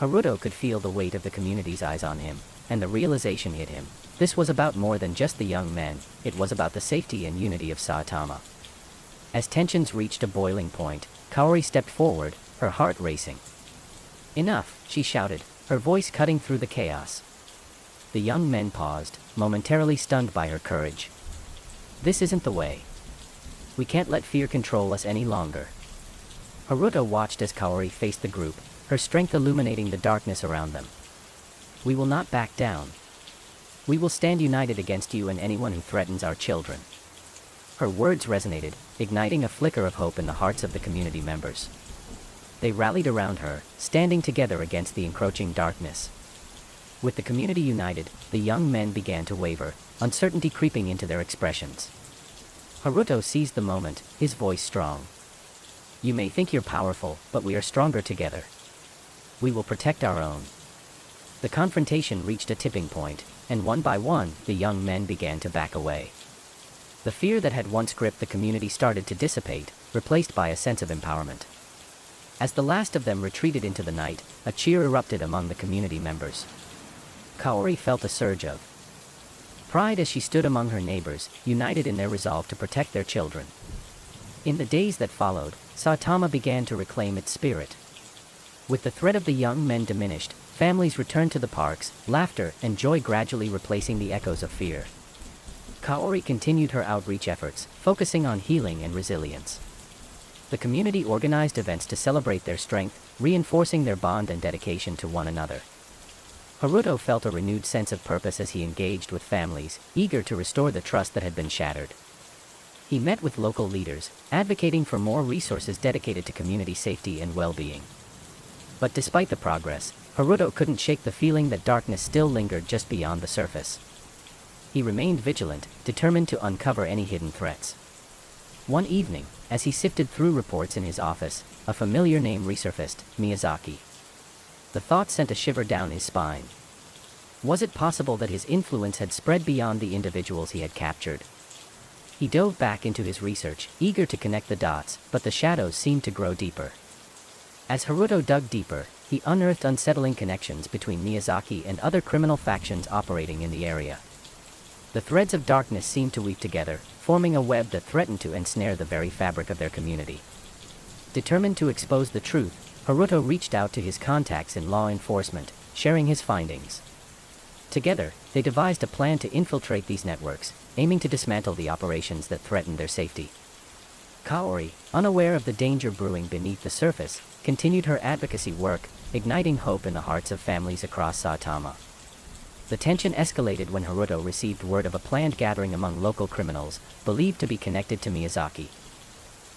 S1: Haruto could feel the weight of the community's eyes on him. and the realization hit him. This was about more than just the young men, it was about the safety and unity of Saitama. As tensions reached a boiling point, Kaori stepped forward, her heart racing. "Enough," she shouted, her voice cutting through the chaos. The young men paused, momentarily stunned by her courage. "This isn't the way. We can't let fear control us any longer." Haruto watched as Kaori faced the group, her strength illuminating the darkness around them. "We will not back down. We will stand united against you and anyone who threatens our children." Her words resonated, igniting a flicker of hope in the hearts of the community members. They rallied around her, standing together against the encroaching darkness. With the community united, the young men began to waver, uncertainty creeping into their expressions. Haruto seized the moment, his voice strong. "You may think you're powerful, but we are stronger together. We will protect our own." The confrontation reached a tipping point, and one by one, the young men began to back away. The fear that had once gripped the community started to dissipate, replaced by a sense of empowerment. As the last of them retreated into the night, a cheer erupted among the community members. Kaori felt a surge of pride as she stood among her neighbors, united in their resolve to protect their children. In the days that followed, Saitama began to reclaim its spirit. With the threat of the young men diminished, families returned to the parks, laughter and joy gradually replacing the echoes of fear. Kaori continued her outreach efforts, focusing on healing and resilience. The community organized events to celebrate their strength, reinforcing their bond and dedication to one another. Haruto felt a renewed sense of purpose as he engaged with families, eager to restore the trust that had been shattered. He met with local leaders, advocating for more resources dedicated to community safety and well-being. But despite the progress, Haruto couldn't shake the feeling that darkness still lingered just beyond the surface. He remained vigilant, determined to uncover any hidden threats. One evening, as he sifted through reports in his office, a familiar name resurfaced, Miyazaki. The thought sent a shiver down his spine. Was it possible that his influence had spread beyond the individuals he had captured? He dove back into his research, eager to connect the dots, but the shadows seemed to grow deeper. As Haruto dug deeper, he unearthed unsettling connections between Miyazaki and other criminal factions operating in the area. The threads of darkness seemed to weave together, forming a web that threatened to ensnare the very fabric of their community. Determined to expose the truth, Haruto reached out to his contacts in law enforcement, sharing his findings. Together, they devised a plan to infiltrate these networks, aiming to dismantle the operations that threatened their safety. Kaori, unaware of the danger brewing beneath the surface, continued her advocacy work, igniting hope in the hearts of families across Saitama. The tension escalated when Haruto received word of a planned gathering among local criminals, believed to be connected to Miyazaki.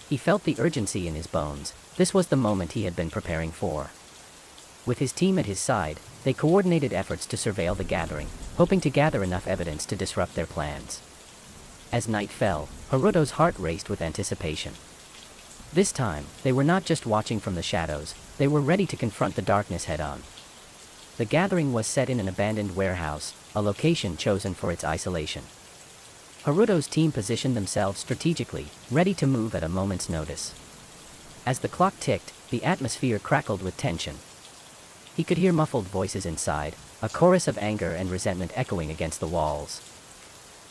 S1: He felt the urgency in his bones. This was the moment he had been preparing for. With his team at his side, they coordinated efforts to surveil the gathering, hoping to gather enough evidence to disrupt their plans. As night fell, Haruto's heart raced with anticipation. This time, they were not just watching from the shadows, they were ready to confront the darkness head-on. The gathering was set in an abandoned warehouse, a location chosen for its isolation. Haruto's team positioned themselves strategically, ready to move at a moment's notice. As the clock ticked, the atmosphere crackled with tension. He could hear muffled voices inside, a chorus of anger and resentment echoing against the walls.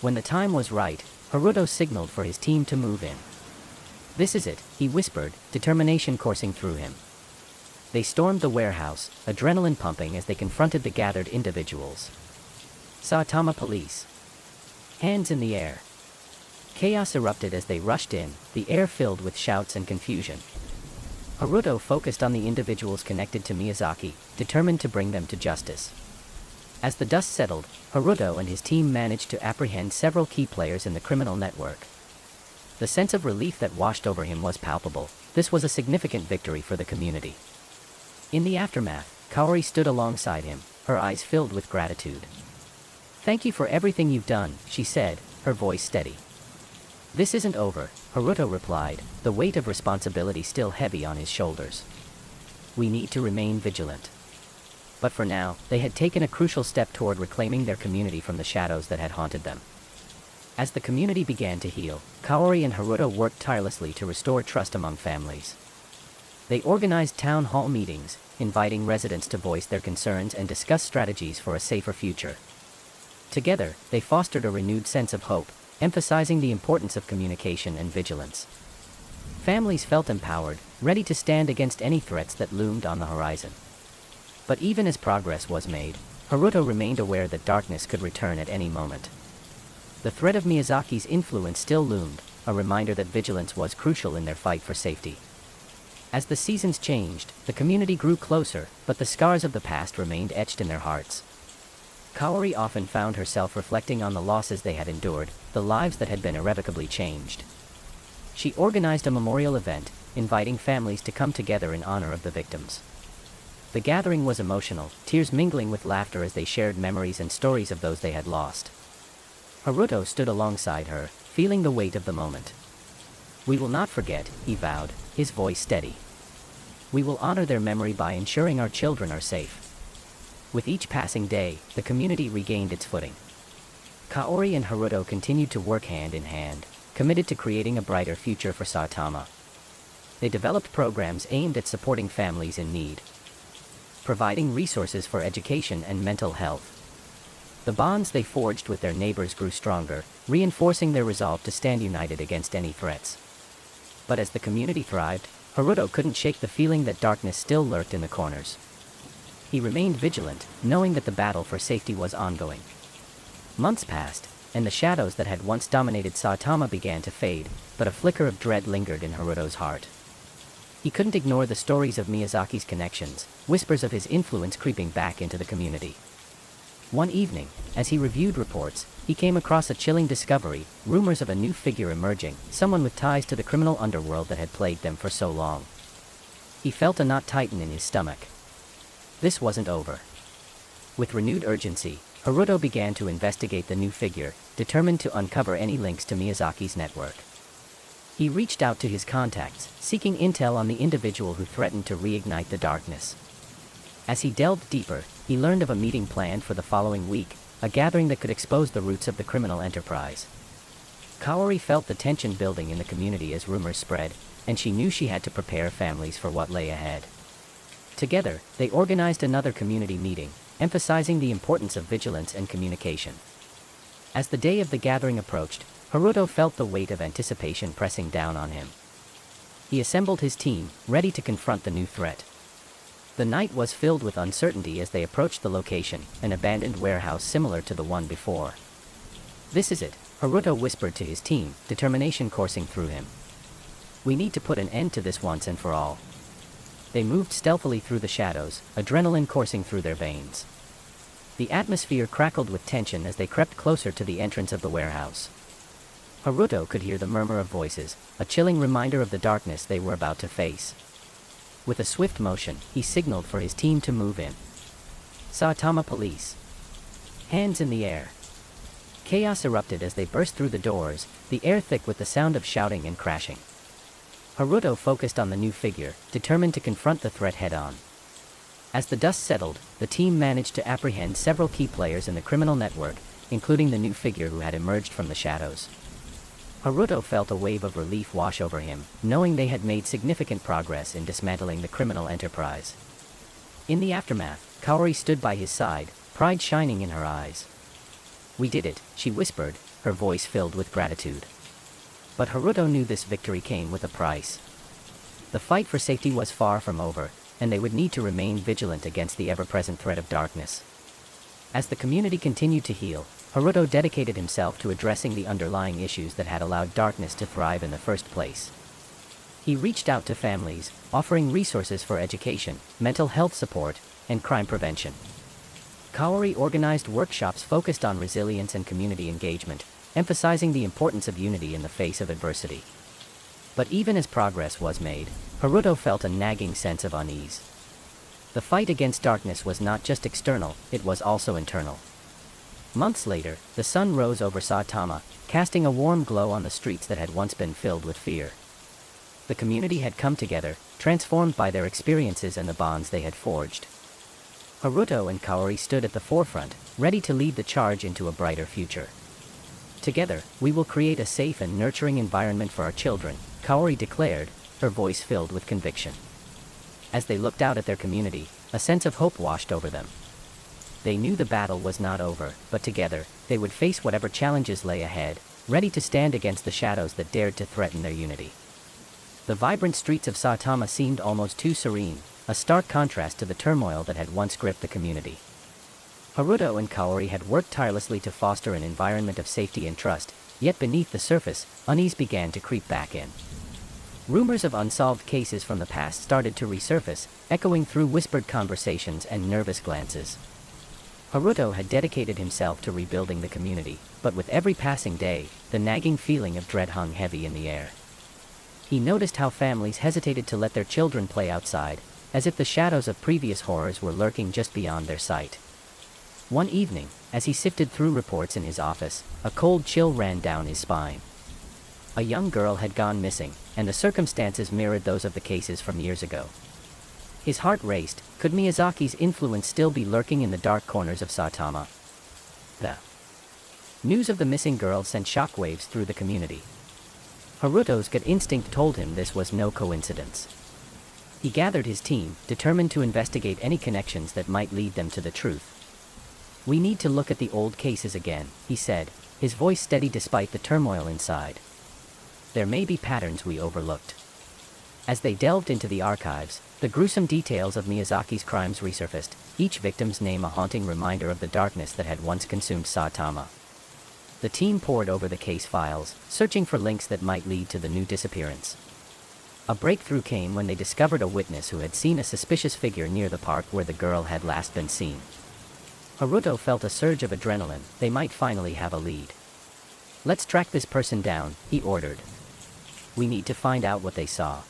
S1: When the time was right, Haruto signaled for his team to move in. "This is it," he whispered, determination coursing through him. They stormed the warehouse, adrenaline pumping as they confronted the gathered individuals. Saitama police. Hands in the air. Chaos erupted as they rushed in, the air filled with shouts and confusion. Haruto focused on the individuals connected to Miyazaki, determined to bring them to justice. As the dust settled, Haruto and his team managed to apprehend several key players in the criminal network. The sense of relief that washed over him was palpable. This was a significant victory for the community. In the aftermath, Kaori stood alongside him, her eyes filled with gratitude. "Thank you for everything you've done," she said, her voice steady. "This isn't over," Haruto replied, the weight of responsibility still heavy on his shoulders. "We need to remain vigilant." But for now, they had taken a crucial step toward reclaiming their community from the shadows that had haunted them. As the community began to heal, Kaori and Haruto worked tirelessly to restore trust among families. They organized town hall meetings, inviting residents to voice their concerns and discuss strategies for a safer future. Together, they fostered a renewed sense of hope, emphasizing the importance of communication and vigilance. Families felt empowered, ready to stand against any threats that loomed on the horizon. But even as progress was made, Haruto remained aware that darkness could return at any moment. The threat of Miyazaki's influence still loomed, a reminder that vigilance was crucial in their fight for safety. As the seasons changed, the community grew closer, but the scars of the past remained etched in their hearts. Kaori often found herself reflecting on the losses they had endured, the lives that had been irrevocably changed. She organized a memorial event, inviting families to come together in honor of the victims. The gathering was emotional, tears mingling with laughter as they shared memories and stories of those they had lost. Haruto stood alongside her, feeling the weight of the moment. "We will not forget," he vowed, his voice steady. "We will honor their memory by ensuring our children are safe." With each passing day, the community regained its footing. Kaori and Haruto continued to work hand in hand, committed to creating a brighter future for Saitama. They developed programs aimed at supporting families in need, providing resources for education and mental health. The bonds they forged with their neighbors grew stronger, reinforcing their resolve to stand united against any threats. But as the community thrived, Haruto couldn't shake the feeling that darkness still lurked in the corners. He remained vigilant, knowing that the battle for safety was ongoing. Months passed, and the shadows that had once dominated Saitama began to fade, but a flicker of dread lingered in Haruto's heart. He couldn't ignore the stories of Miyazaki's connections, whispers of his influence creeping back into the community. One evening, as he reviewed reports, he came across a chilling discovery, rumors of a new figure emerging, someone with ties to the criminal underworld that had plagued them for so long. He felt a knot tighten in his stomach. This wasn't over. With renewed urgency, Haruto began to investigate the new figure, determined to uncover any links to Miyazaki's network. He reached out to his contacts, seeking intel on the individual who threatened to reignite the darkness. As he delved deeper, he learned of a meeting planned for the following week, a gathering that could expose the roots of the criminal enterprise. Kaori felt the tension building in the community as rumors spread, and she knew she had to prepare families for what lay ahead. Together, they organized another community meeting, emphasizing the importance of vigilance and communication. As the day of the gathering approached, Haruto felt the weight of anticipation pressing down on him. He assembled his team, ready to confront the new threat. The night was filled with uncertainty as they approached the location, an abandoned warehouse similar to the one before. "This is it," Haruto whispered to his team, determination coursing through him. "We need to put an end to this once and for all." They moved stealthily through the shadows, adrenaline coursing through their veins. The atmosphere crackled with tension as they crept closer to the entrance of the warehouse. Haruto could hear the murmur of voices, a chilling reminder of the darkness they were about to face. With a swift motion, he signaled for his team to move in. Saitama police. Hands in the air. Chaos erupted as they burst through the doors, the air thick with the sound of shouting and crashing. Haruto focused on the new figure, determined to confront the threat head-on. As the dust settled, the team managed to apprehend several key players in the criminal network, including the new figure who had emerged from the shadows. Haruto felt a wave of relief wash over him, knowing they had made significant progress in dismantling the criminal enterprise. In the aftermath, Kaori stood by his side, pride shining in her eyes. "We did it," she whispered, her voice filled with gratitude. But Haruto knew this victory came with a price. The fight for safety was far from over, and they would need to remain vigilant against the ever-present threat of darkness. As the community continued to heal, Haruto dedicated himself to addressing the underlying issues that had allowed darkness to thrive in the first place. He reached out to families, offering resources for education, mental health support, and crime prevention. Kaori organized workshops focused on resilience and community engagement, emphasizing the importance of unity in the face of adversity. But even as progress was made, Haruto felt a nagging sense of unease. The fight against darkness was not just external, it was also internal. Months later, the sun rose over Saitama, casting a warm glow on the streets that had once been filled with fear. The community had come together, transformed by their experiences and the bonds they had forged. Haruto and Kaori stood at the forefront, ready to lead the charge into a brighter future. "Together, we will create a safe and nurturing environment for our children," Kaori declared, her voice filled with conviction. As they looked out at their community, a sense of hope washed over them. They knew the battle was not over, but together, they would face whatever challenges lay ahead, ready to stand against the shadows that dared to threaten their unity. The vibrant streets of Saitama seemed almost too serene, a stark contrast to the turmoil that had once gripped the community. Haruto and Kaori had worked tirelessly to foster an environment of safety and trust, yet beneath the surface, unease began to creep back in. Rumors of unsolved cases from the past started to resurface, echoing through whispered conversations and nervous glances. Haruto had dedicated himself to rebuilding the community, but with every passing day, the nagging feeling of dread hung heavy in the air. He noticed how families hesitated to let their children play outside, as if the shadows of previous horrors were lurking just beyond their sight. One evening, as he sifted through reports in his office, a cold chill ran down his spine. A young girl had gone missing, and the circumstances mirrored those of the cases from years ago. His heart raced. Could Miyazaki's influence still be lurking in the dark corners of Saitama? The news of the missing girl sent shockwaves through the community. Haruto's gut instinct told him this was no coincidence. He gathered his team, determined to investigate any connections that might lead them to the truth. "We need to look at the old cases again," he said, his voice steady despite the turmoil inside. "There may be patterns we overlooked." As they delved into the archives, the gruesome details of Miyazaki's crimes resurfaced, each victim's name a haunting reminder of the darkness that had once consumed Saitama. The team pored over the case files, searching for links that might lead to the new disappearance. A breakthrough came when they discovered a witness who had seen a suspicious figure near the park where the girl had last been seen. Haruto felt a surge of adrenaline. They might finally have a lead. "Let's track this person down," he ordered. "We need to find out what they saw."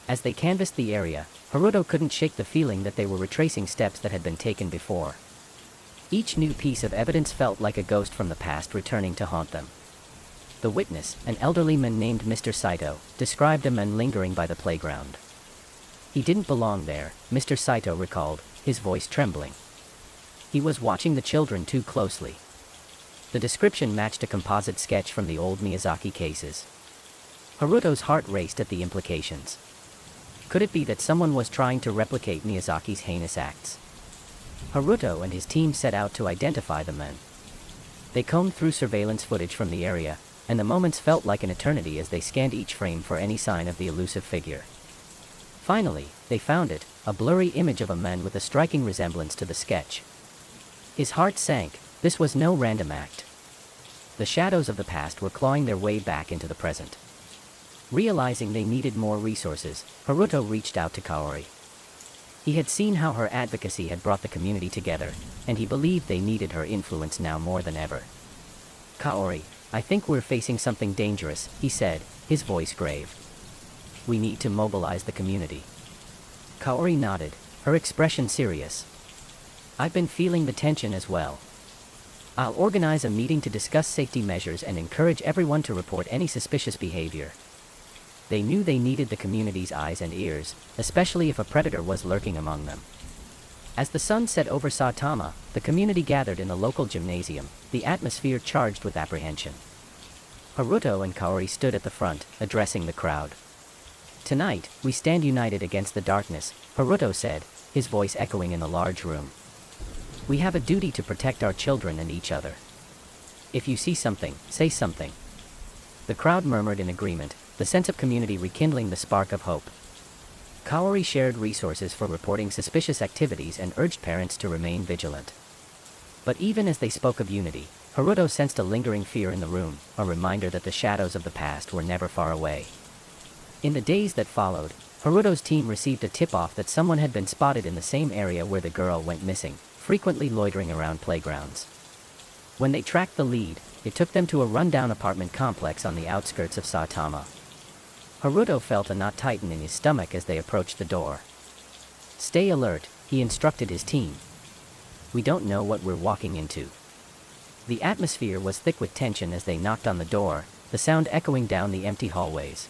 S1: As they canvassed the area, Haruto couldn't shake the feeling that they were retracing steps that had been taken before. Each new piece of evidence felt like a ghost from the past returning to haunt them. The witness, an elderly man named Mr. Saito, described a man lingering by the playground. "He didn't belong there," Mr. Saito recalled, his voice trembling. "He was watching the children too closely." The description matched a composite sketch from the old Miyazaki cases. Haruto's heart raced at the implications. Could it be that someone was trying to replicate Miyazaki's heinous acts? Haruto and his team set out to identify the men. They combed through surveillance footage from the area, and the moments felt like an eternity as they scanned each frame for any sign of the elusive figure. Finally, they found it, a blurry image of a man with a striking resemblance to the sketch. His heart sank. This was no random act. The shadows of the past were clawing their way back into the present. Realizing they needed more resources, Haruto reached out to Kaori. He had seen how her advocacy had brought the community together, and he believed they needed her influence now more than ever. "Kaori, I think we're facing something dangerous," he said, his voice grave. "We need to mobilize the community." Kaori nodded, her expression serious. "I've been feeling the tension as well. I'll organize a meeting to discuss safety measures and encourage everyone to report any suspicious behavior." They knew they needed the community's eyes and ears, especially if a predator was lurking among them. As the sun set over Saitama, the community gathered in the local gymnasium, the atmosphere charged with apprehension. Haruto and Kaori stood at the front, addressing the crowd. "Tonight, we stand united against the darkness," Haruto said, his voice echoing in the large room. "We have a duty to protect our children and each other. If you see something, say something." The crowd murmured in agreement, the sense of community rekindling the spark of hope. Kaori shared resources for reporting suspicious activities and urged parents to remain vigilant. But even as they spoke of unity, Haruto sensed a lingering fear in the room, a reminder that the shadows of the past were never far away. In the days that followed, Haruto's team received a tip-off that someone had been spotted in the same area where the girl went missing, frequently loitering around playgrounds. When they tracked the lead, it took them to a rundown apartment complex on the outskirts of Saitama. Haruto felt a knot tighten in his stomach as they approached the door. "Stay alert," he instructed his team. "We don't know what we're walking into." The atmosphere was thick with tension as they knocked on the door, the sound echoing down the empty hallways.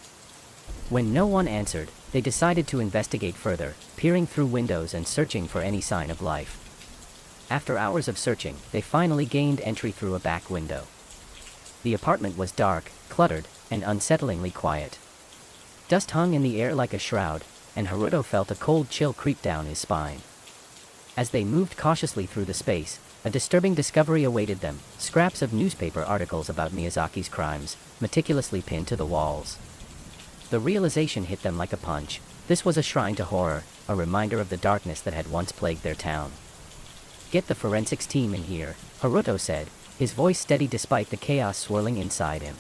S1: When no one answered, they decided to investigate further, peering through windows and searching for any sign of life. After hours of searching, they finally gained entry through a back window. The apartment was dark, cluttered, and unsettlingly quiet. Dust hung in the air like a shroud, and Haruto felt a cold chill creep down his spine. As they moved cautiously through the space, a disturbing discovery awaited them: scraps of newspaper articles about Miyazaki's crimes, meticulously pinned to the walls. The realization hit them like a punch. This was a shrine to horror, a reminder of the darkness that had once plagued their town. "Get the forensics team in here," Haruto said, his voice steady despite the chaos swirling inside him.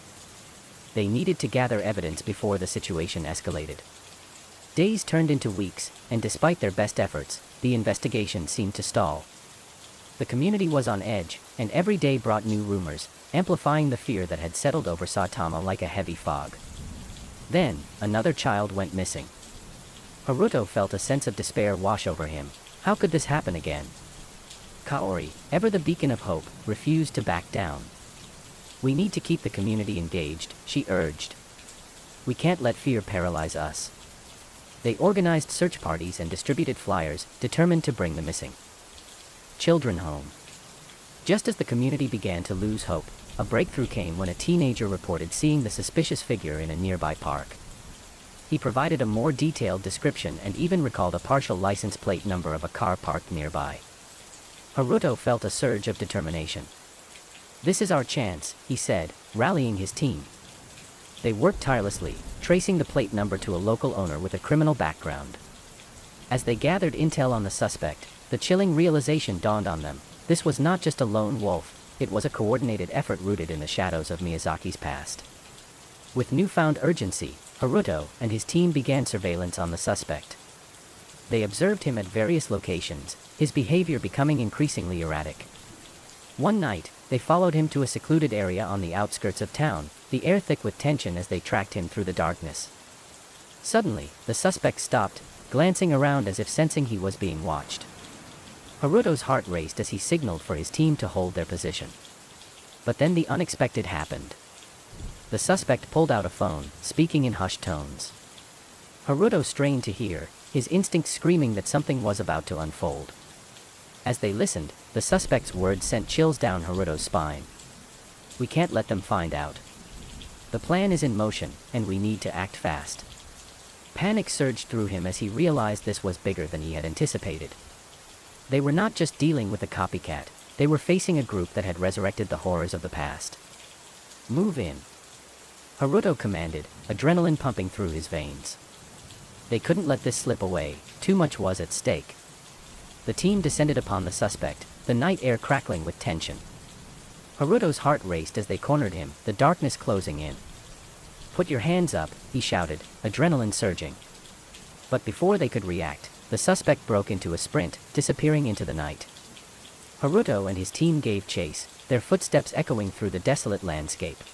S1: They needed to gather evidence before the situation escalated. Days turned into weeks, and despite their best efforts, the investigation seemed to stall. The community was on edge, and every day brought new rumors, amplifying the fear that had settled over Saitama like a heavy fog. Then, another child went missing. Haruto felt a sense of despair wash over him. How could this happen again? Kaori, ever the beacon of hope, refused to back down. "We need to keep the community engaged," she urged. "We can't let fear paralyze us." They organized search parties and distributed flyers, determined to bring the missing children home. Just as the community began to lose hope, a breakthrough came when a teenager reported seeing the suspicious figure in a nearby park. He provided a more detailed description and even recalled a partial license plate number of a car parked nearby. Haruto felt a surge of determination. "This is our chance," he said, rallying his team. They worked tirelessly, tracing the plate number to a local owner with a criminal background. As they gathered intel on the suspect, the chilling realization dawned on them: this was not just a lone wolf, it was a coordinated effort rooted in the shadows of Miyazaki's past. With newfound urgency, Haruto and his team began surveillance on the suspect. They observed him at various locations, his behavior becoming increasingly erratic. One night, they followed him to a secluded area on the outskirts of town, the air thick with tension as they tracked him through the darkness. Suddenly, the suspect stopped, glancing around as if sensing he was being watched. Haruto's heart raced as he signaled for his team to hold their position. But then the unexpected happened. The suspect pulled out a phone, speaking in hushed tones. Haruto strained to hear, his instincts screaming that something was about to unfold. As they listened, the suspect's words sent chills down Haruto's spine. "We can't let them find out. The plan is in motion, and we need to act fast." Panic surged through him as he realized this was bigger than he had anticipated. They were not just dealing with a copycat, they were facing a group that had resurrected the horrors of the past. "Move in," Haruto commanded, adrenaline pumping through his veins. They couldn't let this slip away, too much was at stake. The team descended upon the suspect, the night air crackling with tension. Haruto's heart raced as they cornered him, the darkness closing in. "Put your hands up," he shouted, adrenaline surging. But before they could react, the suspect broke into a sprint, disappearing into the night. Haruto and his team gave chase, their footsteps echoing through the desolate landscape.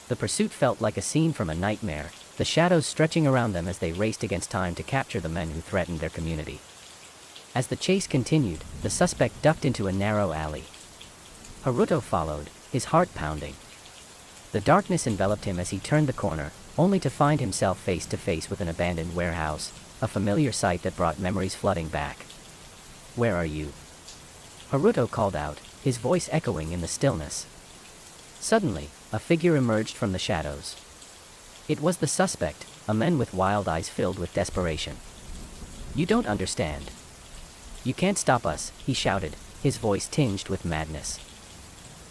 S1: The pursuit felt like a scene from a nightmare, the shadows stretching around them as they raced against time to capture the men who threatened their community. As the chase continued, the suspect ducked into a narrow alley. Haruto followed, his heart pounding. The darkness enveloped him as he turned the corner, only to find himself face to face with an abandoned warehouse, a familiar sight that brought memories flooding back. "Where are you?" Haruto called out, his voice echoing in the stillness. Suddenly, a figure emerged from the shadows. It was the suspect, a man with wild eyes filled with desperation. "You don't understand. You can't stop us," he shouted, his voice tinged with madness.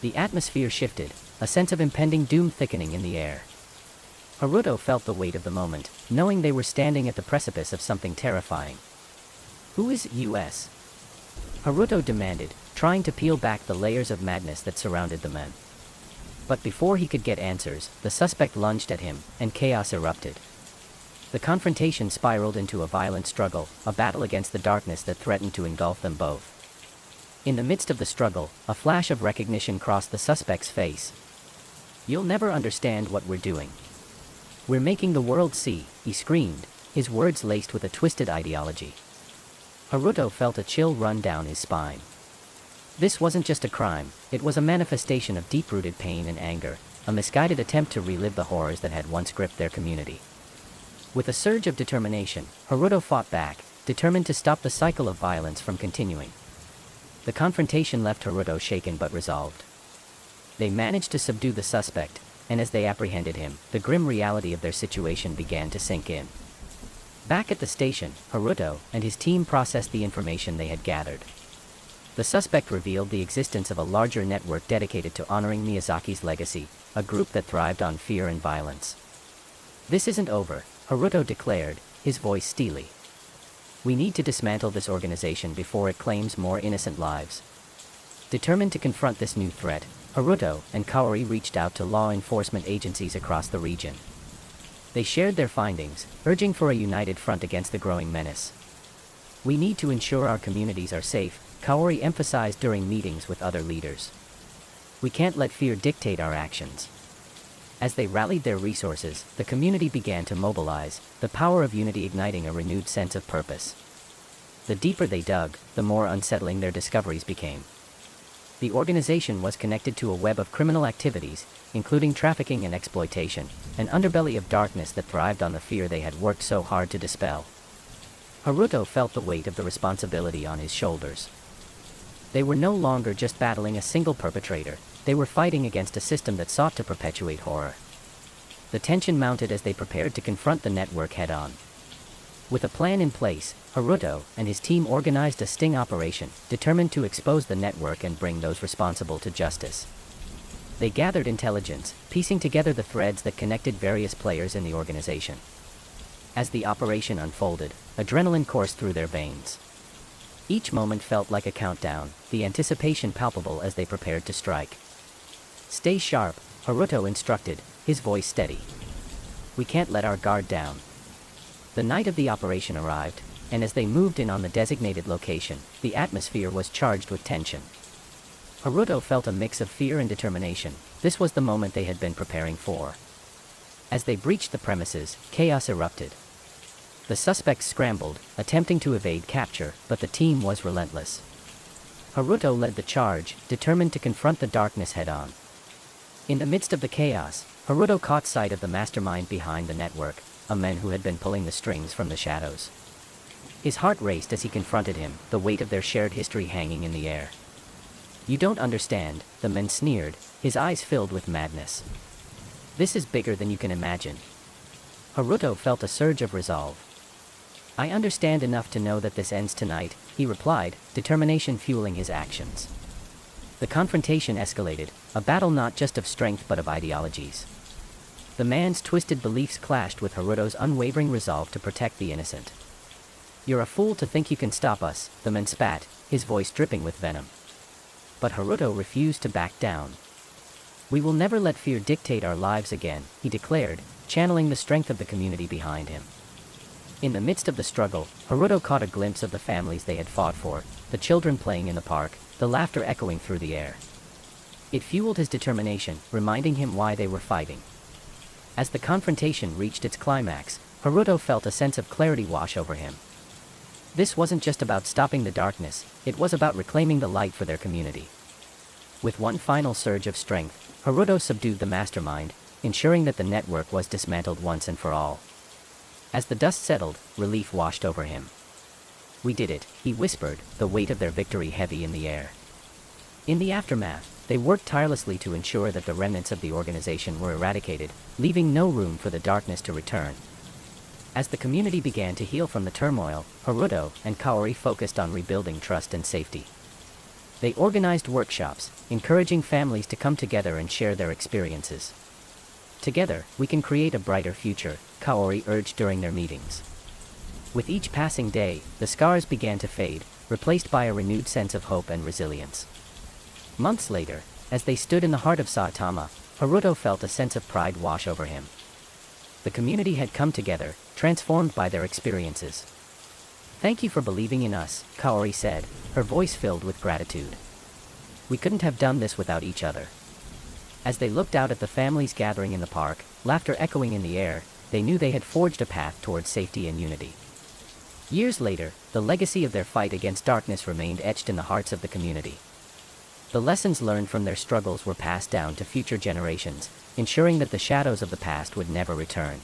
S1: The atmosphere shifted, a sense of impending doom thickening in the air. Haruto felt the weight of the moment, knowing they were standing at the precipice of something terrifying. "Who is US?" Haruto demanded, trying to peel back the layers of madness that surrounded the men. But before he could get answers, the suspect lunged at him, and chaos erupted. The confrontation spiraled into a violent struggle, a battle against the darkness that threatened to engulf them both. In the midst of the struggle, a flash of recognition crossed the suspect's face. "You'll never understand what we're doing. We're making the world see," he screamed, his words laced with a twisted ideology. Haruto felt a chill run down his spine. This wasn't just a crime, it was a manifestation of deep-rooted pain and anger, a misguided attempt to relive the horrors that had once gripped their community. With a surge of determination, Haruto fought back, determined to stop the cycle of violence from continuing. The confrontation left Haruto shaken but resolved. They managed to subdue the suspect, and as they apprehended him, the grim reality of their situation began to sink in. Back at the station, Haruto and his team processed the information they had gathered. The suspect revealed the existence of a larger network dedicated to honoring Miyazaki's legacy, a group that thrived on fear and violence. "This isn't over," Haruto declared, his voice steely. "We need to dismantle this organization before it claims more innocent lives." Determined to confront this new threat, Haruto and Kaori reached out to law enforcement agencies across the region. They shared their findings, urging for a united front against the growing menace. "We need to ensure our communities are safe," Kaori emphasized during meetings with other leaders. "We can't let fear dictate our actions." As they rallied their resources, the community began to mobilize, the power of unity igniting a renewed sense of purpose. The deeper they dug, the more unsettling their discoveries became. The organization was connected to a web of criminal activities, including trafficking and exploitation, an underbelly of darkness that thrived on the fear they had worked so hard to dispel. Haruto felt the weight of the responsibility on his shoulders. They were no longer just battling a single perpetrator, they were fighting against a system that sought to perpetuate horror. The tension mounted as they prepared to confront the network head-on. With a plan in place, Haruto and his team organized a sting operation, determined to expose the network and bring those responsible to justice. They gathered intelligence, piecing together the threads that connected various players in the organization. As the operation unfolded, adrenaline coursed through their veins. Each moment felt like a countdown, the anticipation palpable as they prepared to strike. "Stay sharp," Haruto instructed, his voice steady. "We can't let our guard down." The night of the operation arrived, and as they moved in on the designated location, the atmosphere was charged with tension. Haruto felt a mix of fear and determination. This was the moment they had been preparing for. As they breached the premises, chaos erupted. The suspects scrambled, attempting to evade capture, but the team was relentless. Haruto led the charge, determined to confront the darkness head-on. In the midst of the chaos, Haruto caught sight of the mastermind behind the network, a man who had been pulling the strings from the shadows. His heart raced as he confronted him, the weight of their shared history hanging in the air. "You don't understand," the man sneered, his eyes filled with madness. "This is bigger than you can imagine." Haruto felt a surge of resolve. "I understand enough to know that this ends tonight," he replied, determination fueling his actions. The confrontation escalated, a battle not just of strength but of ideologies. The man's twisted beliefs clashed with Haruto's unwavering resolve to protect the innocent. "You're a fool to think you can stop us," the man spat, his voice dripping with venom. But Haruto refused to back down. "We will never let fear dictate our lives again," he declared, channeling the strength of the community behind him. In the midst of the struggle, Haruto caught a glimpse of the families they had fought for, the children playing in the park, the laughter echoing through the air. It fueled his determination, reminding him why they were fighting. As the confrontation reached its climax, Haruto felt a sense of clarity wash over him. This wasn't just about stopping the darkness, it was about reclaiming the light for their community. With one final surge of strength, Haruto subdued the mastermind, ensuring that the network was dismantled once and for all. As the dust settled, relief washed over him. "We did it," he whispered, the weight of their victory heavy in the air. In the aftermath, they worked tirelessly to ensure that the remnants of the organization were eradicated, leaving no room for the darkness to return. As the community began to heal from the turmoil, Haruto and Kaori focused on rebuilding trust and safety. They organized workshops, encouraging families to come together and share their experiences. "Together, we can create a brighter future," Kaori urged during their meetings. With each passing day, the scars began to fade, replaced by a renewed sense of hope and resilience. Months later, as they stood in the heart of Saitama, Haruto felt a sense of pride wash over him. The community had come together, transformed by their experiences. "Thank you for believing in us," Kaori said, her voice filled with gratitude. "We couldn't have done this without each other." As they looked out at the families gathering in the park, laughter echoing in the air, they knew they had forged a path towards safety and unity. Years later, the legacy of their fight against darkness remained etched in the hearts of the community. The lessons learned from their struggles were passed down to future generations, ensuring that the shadows of the past would never return.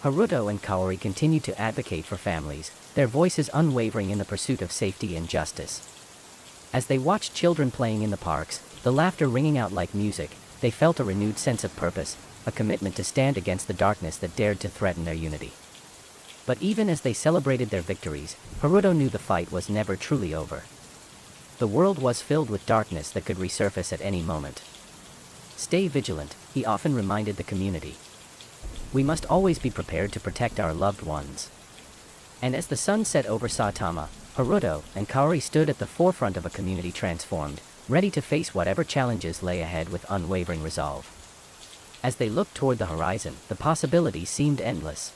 S1: Haruto and Kaori continued to advocate for families, their voices unwavering in the pursuit of safety and justice. As they watched children playing in the parks, the laughter ringing out like music, they felt a renewed sense of purpose, a commitment to stand against the darkness that dared to threaten their unity. But even as they celebrated their victories, Haruto knew the fight was never truly over. The world was filled with darkness that could resurface at any moment. Stay vigilant, he often reminded the community. We must always be prepared to protect our loved ones. And as the sun set over Saitama, Haruto and Kaori stood at the forefront of a community transformed, ready to face whatever challenges lay ahead with unwavering resolve. As they looked toward the horizon, the possibilities seemed endless.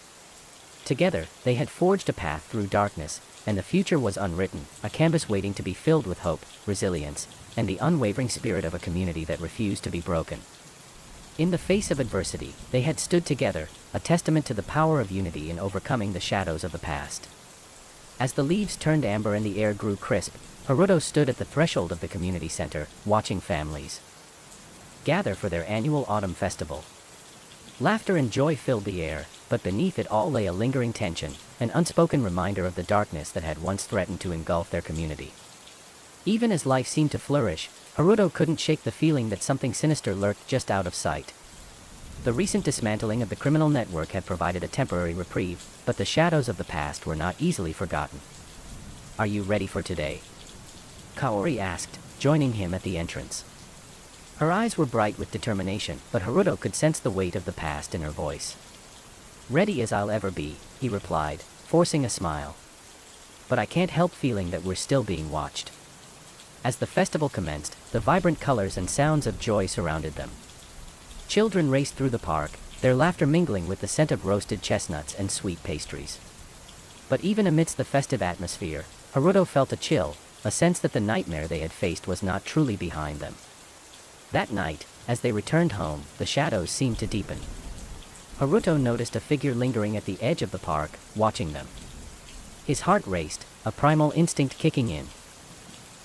S1: Together, they had forged a path through darkness, and the future was unwritten, a canvas waiting to be filled with hope, resilience, and the unwavering spirit of a community that refused to be broken. In the face of adversity, they had stood together, a testament to the power of unity in overcoming the shadows of the past. As the leaves turned amber and the air grew crisp, Haruto stood at the threshold of the community center, watching families gather for their annual autumn festival. Laughter and joy filled the air, but beneath it all lay a lingering tension, an unspoken reminder of the darkness that had once threatened to engulf their community. Even as life seemed to flourish, Haruto couldn't shake the feeling that something sinister lurked just out of sight. The recent dismantling of the criminal network had provided a temporary reprieve, but the shadows of the past were not easily forgotten. "Are you ready for today?" Kaori asked, joining him at the entrance. Her eyes were bright with determination, but Haruto could sense the weight of the past in her voice. "Ready as I'll ever be," he replied, forcing a smile. "But I can't help feeling that we're still being watched." As the festival commenced, the vibrant colors and sounds of joy surrounded them. Children raced through the park, their laughter mingling with the scent of roasted chestnuts and sweet pastries. But even amidst the festive atmosphere, Haruto felt a chill, a sense that the nightmare they had faced was not truly behind them. That night, as they returned home, the shadows seemed to deepen. Haruto noticed a figure lingering at the edge of the park, watching them. His heart raced, a primal instinct kicking in.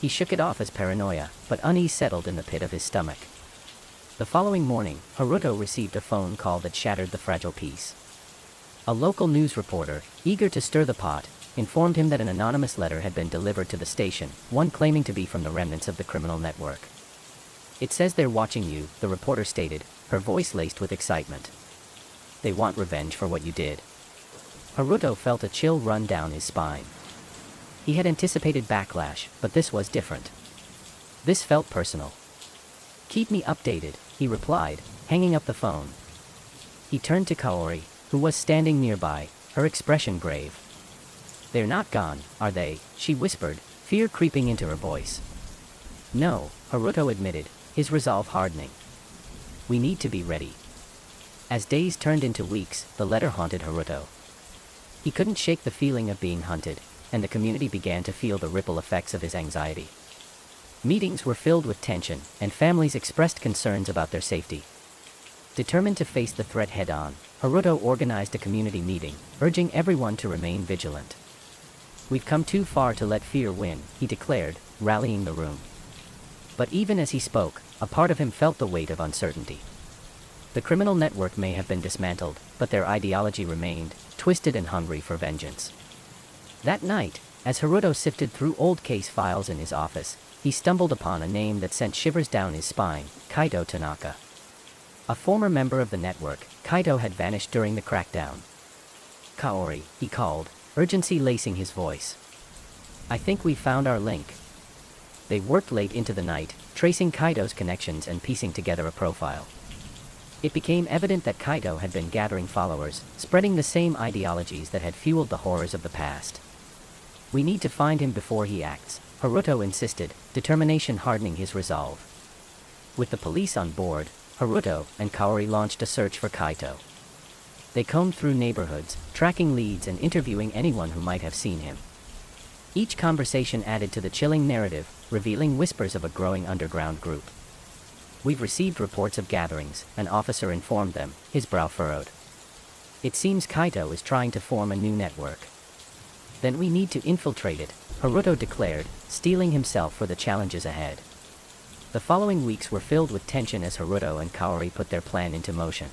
S1: He shook it off as paranoia, but unease settled in the pit of his stomach. The following morning, Haruto received a phone call that shattered the fragile peace. A local news reporter, eager to stir the pot, informed him that an anonymous letter had been delivered to the station, one claiming to be from the remnants of the criminal network. "It says they're watching you," the reporter stated, her voice laced with excitement. "They want revenge for what you did." Haruto felt a chill run down his spine. He had anticipated backlash, but this was different. This felt personal. "Keep me updated," he replied, hanging up the phone. He turned to Kaori, who was standing nearby, her expression grave. "They're not gone, are they?" she whispered, fear creeping into her voice. "No," Haruto admitted, his resolve hardening. "We need to be ready." As days turned into weeks, the letter haunted Haruto. He couldn't shake the feeling of being hunted, and the community began to feel the ripple effects of his anxiety. Meetings were filled with tension, and families expressed concerns about their safety. Determined to face the threat head-on, Haruto organized a community meeting, urging everyone to remain vigilant. "We've come too far to let fear win," he declared, rallying the room. But even as he spoke, a part of him felt the weight of uncertainty. The criminal network may have been dismantled, but their ideology remained, twisted and hungry for vengeance. That night, as Haruto sifted through old case files in his office, he stumbled upon a name that sent shivers down his spine: Kaito Tanaka. A former member of the network, Kaito had vanished during the crackdown. "Kaori," he called, urgency lacing his voice. "I think we found our link." They worked late into the night, tracing Kaito's connections and piecing together a profile. It became evident that Kaito had been gathering followers, spreading the same ideologies that had fueled the horrors of the past. "We need to find him before he acts," Haruto insisted, determination hardening his resolve. With the police on board, Haruto and Kaori launched a search for Kaito. They combed through neighborhoods, tracking leads and interviewing anyone who might have seen him. Each conversation added to the chilling narrative, revealing whispers of a growing underground group. "We've received reports of gatherings," an officer informed them, his brow furrowed. "It seems Kaito is trying to form a new network." "Then we need to infiltrate it," Haruto declared, steeling himself for the challenges ahead. The following weeks were filled with tension as Haruto and Kaori put their plan into motion.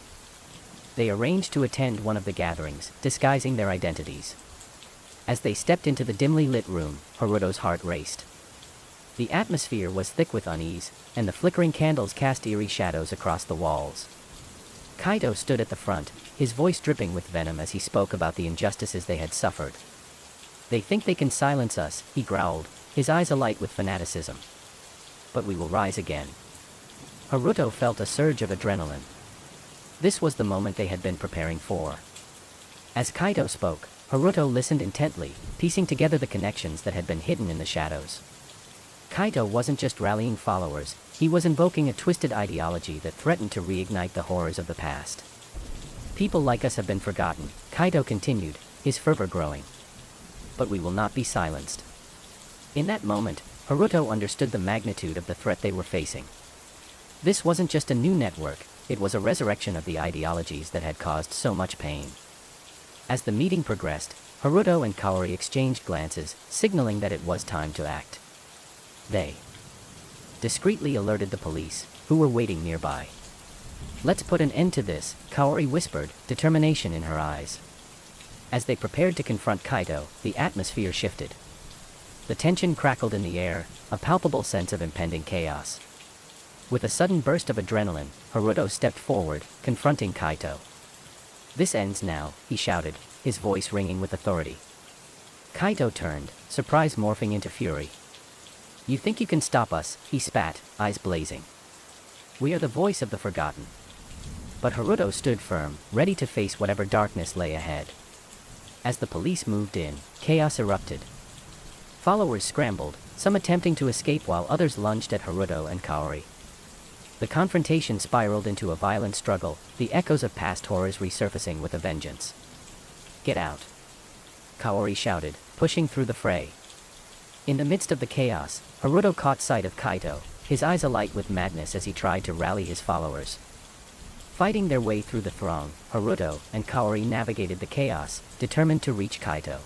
S1: They arranged to attend one of the gatherings, disguising their identities. As they stepped into the dimly lit room, Haruto's heart raced. The atmosphere was thick with unease, and the flickering candles cast eerie shadows across the walls. Kaido stood at the front, his voice dripping with venom as he spoke about the injustices they had suffered. "They think they can silence us," he growled, his eyes alight with fanaticism. "But we will rise again." Haruto felt a surge of adrenaline. This was the moment they had been preparing for. As Kaido spoke, Haruto listened intently, piecing together the connections that had been hidden in the shadows. Kaido wasn't just rallying followers, he was invoking a twisted ideology that threatened to reignite the horrors of the past. "People like us have been forgotten," Kaido continued, his fervor growing. "But we will not be silenced." In that moment, Haruto understood the magnitude of the threat they were facing. This wasn't just a new network, it was a resurrection of the ideologies that had caused so much pain. As the meeting progressed, Haruto and Kaori exchanged glances, signaling that it was time to act. They discreetly alerted the police, who were waiting nearby. "Let's put an end to this," Kaori whispered, determination in her eyes. As they prepared to confront Kaido, the atmosphere shifted. The tension crackled in the air, a palpable sense of impending chaos. With a sudden burst of adrenaline, Haruto stepped forward, confronting Kaido. "This ends now," he shouted, his voice ringing with authority. Kaido turned, surprise morphing into fury. "You think you can stop us?" he spat, eyes blazing. "We are the voice of the forgotten." But Haruto stood firm, ready to face whatever darkness lay ahead. As the police moved in, chaos erupted. Followers scrambled, some attempting to escape while others lunged at Haruto and Kaori. The confrontation spiraled into a violent struggle, the echoes of past horrors resurfacing with a vengeance. "Get out!" Kaori shouted, pushing through the fray. In the midst of the chaos, Haruto caught sight of Kaido, his eyes alight with madness as he tried to rally his followers. Fighting their way through the throng, Haruto and Kaori navigated the chaos, determined to reach Kaido.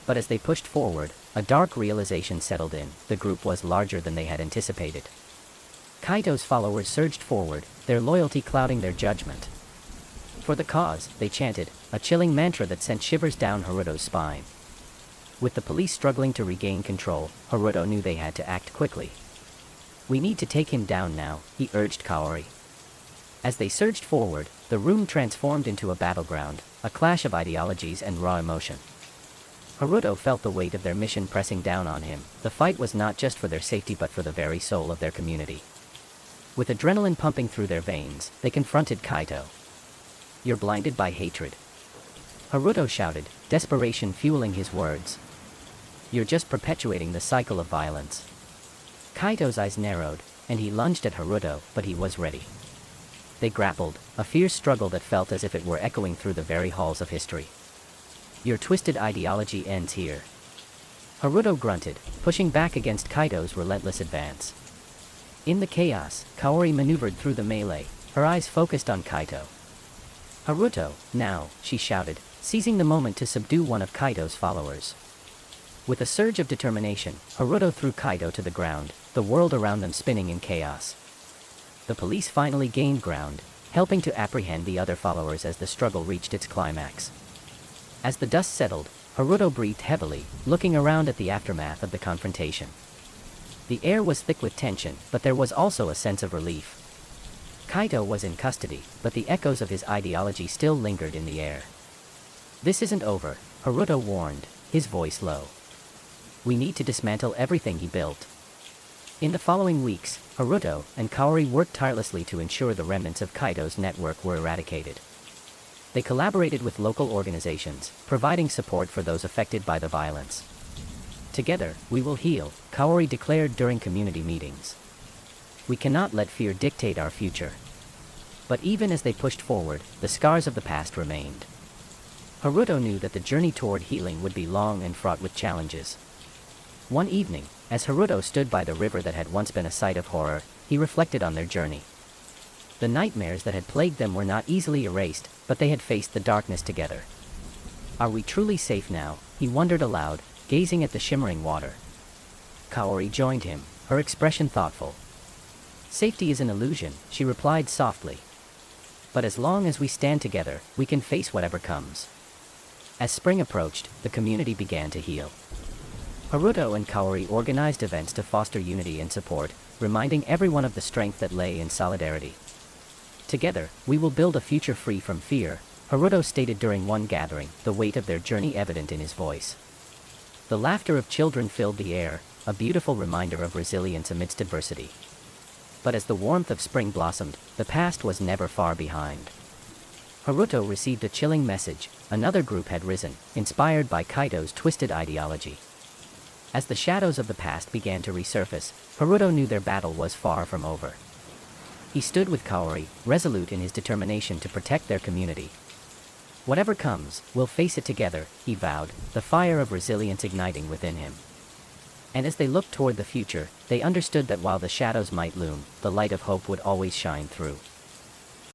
S1: But as they pushed forward, a dark realization settled in: the group was larger than they had anticipated. Kaido's followers surged forward, their loyalty clouding their judgment. "For the cause," they chanted, a chilling mantra that sent shivers down Haruto's spine. With the police struggling to regain control, Haruto knew they had to act quickly. "We need to take him down now," he urged Kaori. As they surged forward, the room transformed into a battleground, a clash of ideologies and raw emotion. Haruto felt the weight of their mission pressing down on him. The fight was not just for their safety but for the very soul of their community. With adrenaline pumping through their veins, they confronted Kaido. "You're blinded by hatred," Haruto shouted, desperation fueling his words. "You're just perpetuating the cycle of violence." Kaido's eyes narrowed, and he lunged at Haruto, but he was ready. They grappled, a fierce struggle that felt as if it were echoing through the very halls of history. "Your twisted ideology ends here," Haruto grunted, pushing back against Kaido's relentless advance. In the chaos, Kaori maneuvered through the melee, her eyes focused on Kaido. "Haruto, now," she shouted, seizing the moment to subdue one of Kaido's followers. With a surge of determination, Haruto threw Kaido to the ground, the world around them spinning in chaos. The police finally gained ground, helping to apprehend the other followers as the struggle reached its climax. As the dust settled, Haruto breathed heavily, looking around at the aftermath of the confrontation. The air was thick with tension, but there was also a sense of relief. Kaido was in custody, but the echoes of his ideology still lingered in the air. "This isn't over," Haruto warned, his voice low. "We need to dismantle everything he built." In the following weeks, Haruto and Kaori worked tirelessly to ensure the remnants of Kaido's network were eradicated. They collaborated with local organizations, providing support for those affected by the violence. "Together, we will heal," Kaori declared during community meetings. "We cannot let fear dictate our future." But even as they pushed forward, the scars of the past remained. Haruto knew that the journey toward healing would be long and fraught with challenges. One evening, as Haruto stood by the river that had once been a site of horror, he reflected on their journey. The nightmares that had plagued them were not easily erased, but they had faced the darkness together. "Are we truly safe now?" he wondered aloud, gazing at the shimmering water. Kaori joined him, her expression thoughtful. "Safety is an illusion," she replied softly. "But as long as we stand together, we can face whatever comes." As spring approached, the community began to heal. Haruto and Kaori organized events to foster unity and support, reminding everyone of the strength that lay in solidarity. Together, we will build a future free from fear, Haruto stated during one gathering, the weight of their journey evident in his voice. The laughter of children filled the air, a beautiful reminder of resilience amidst adversity. But as the warmth of spring blossomed, the past was never far behind. Haruto received a chilling message. Another group had risen, inspired by Kaito's twisted ideology. As the shadows of the past began to resurface, Haruto knew their battle was far from over. He stood with Kaori, resolute in his determination to protect their community. Whatever comes, we'll face it together, he vowed, the fire of resilience igniting within him. And as they looked toward the future, they understood that while the shadows might loom, the light of hope would always shine through.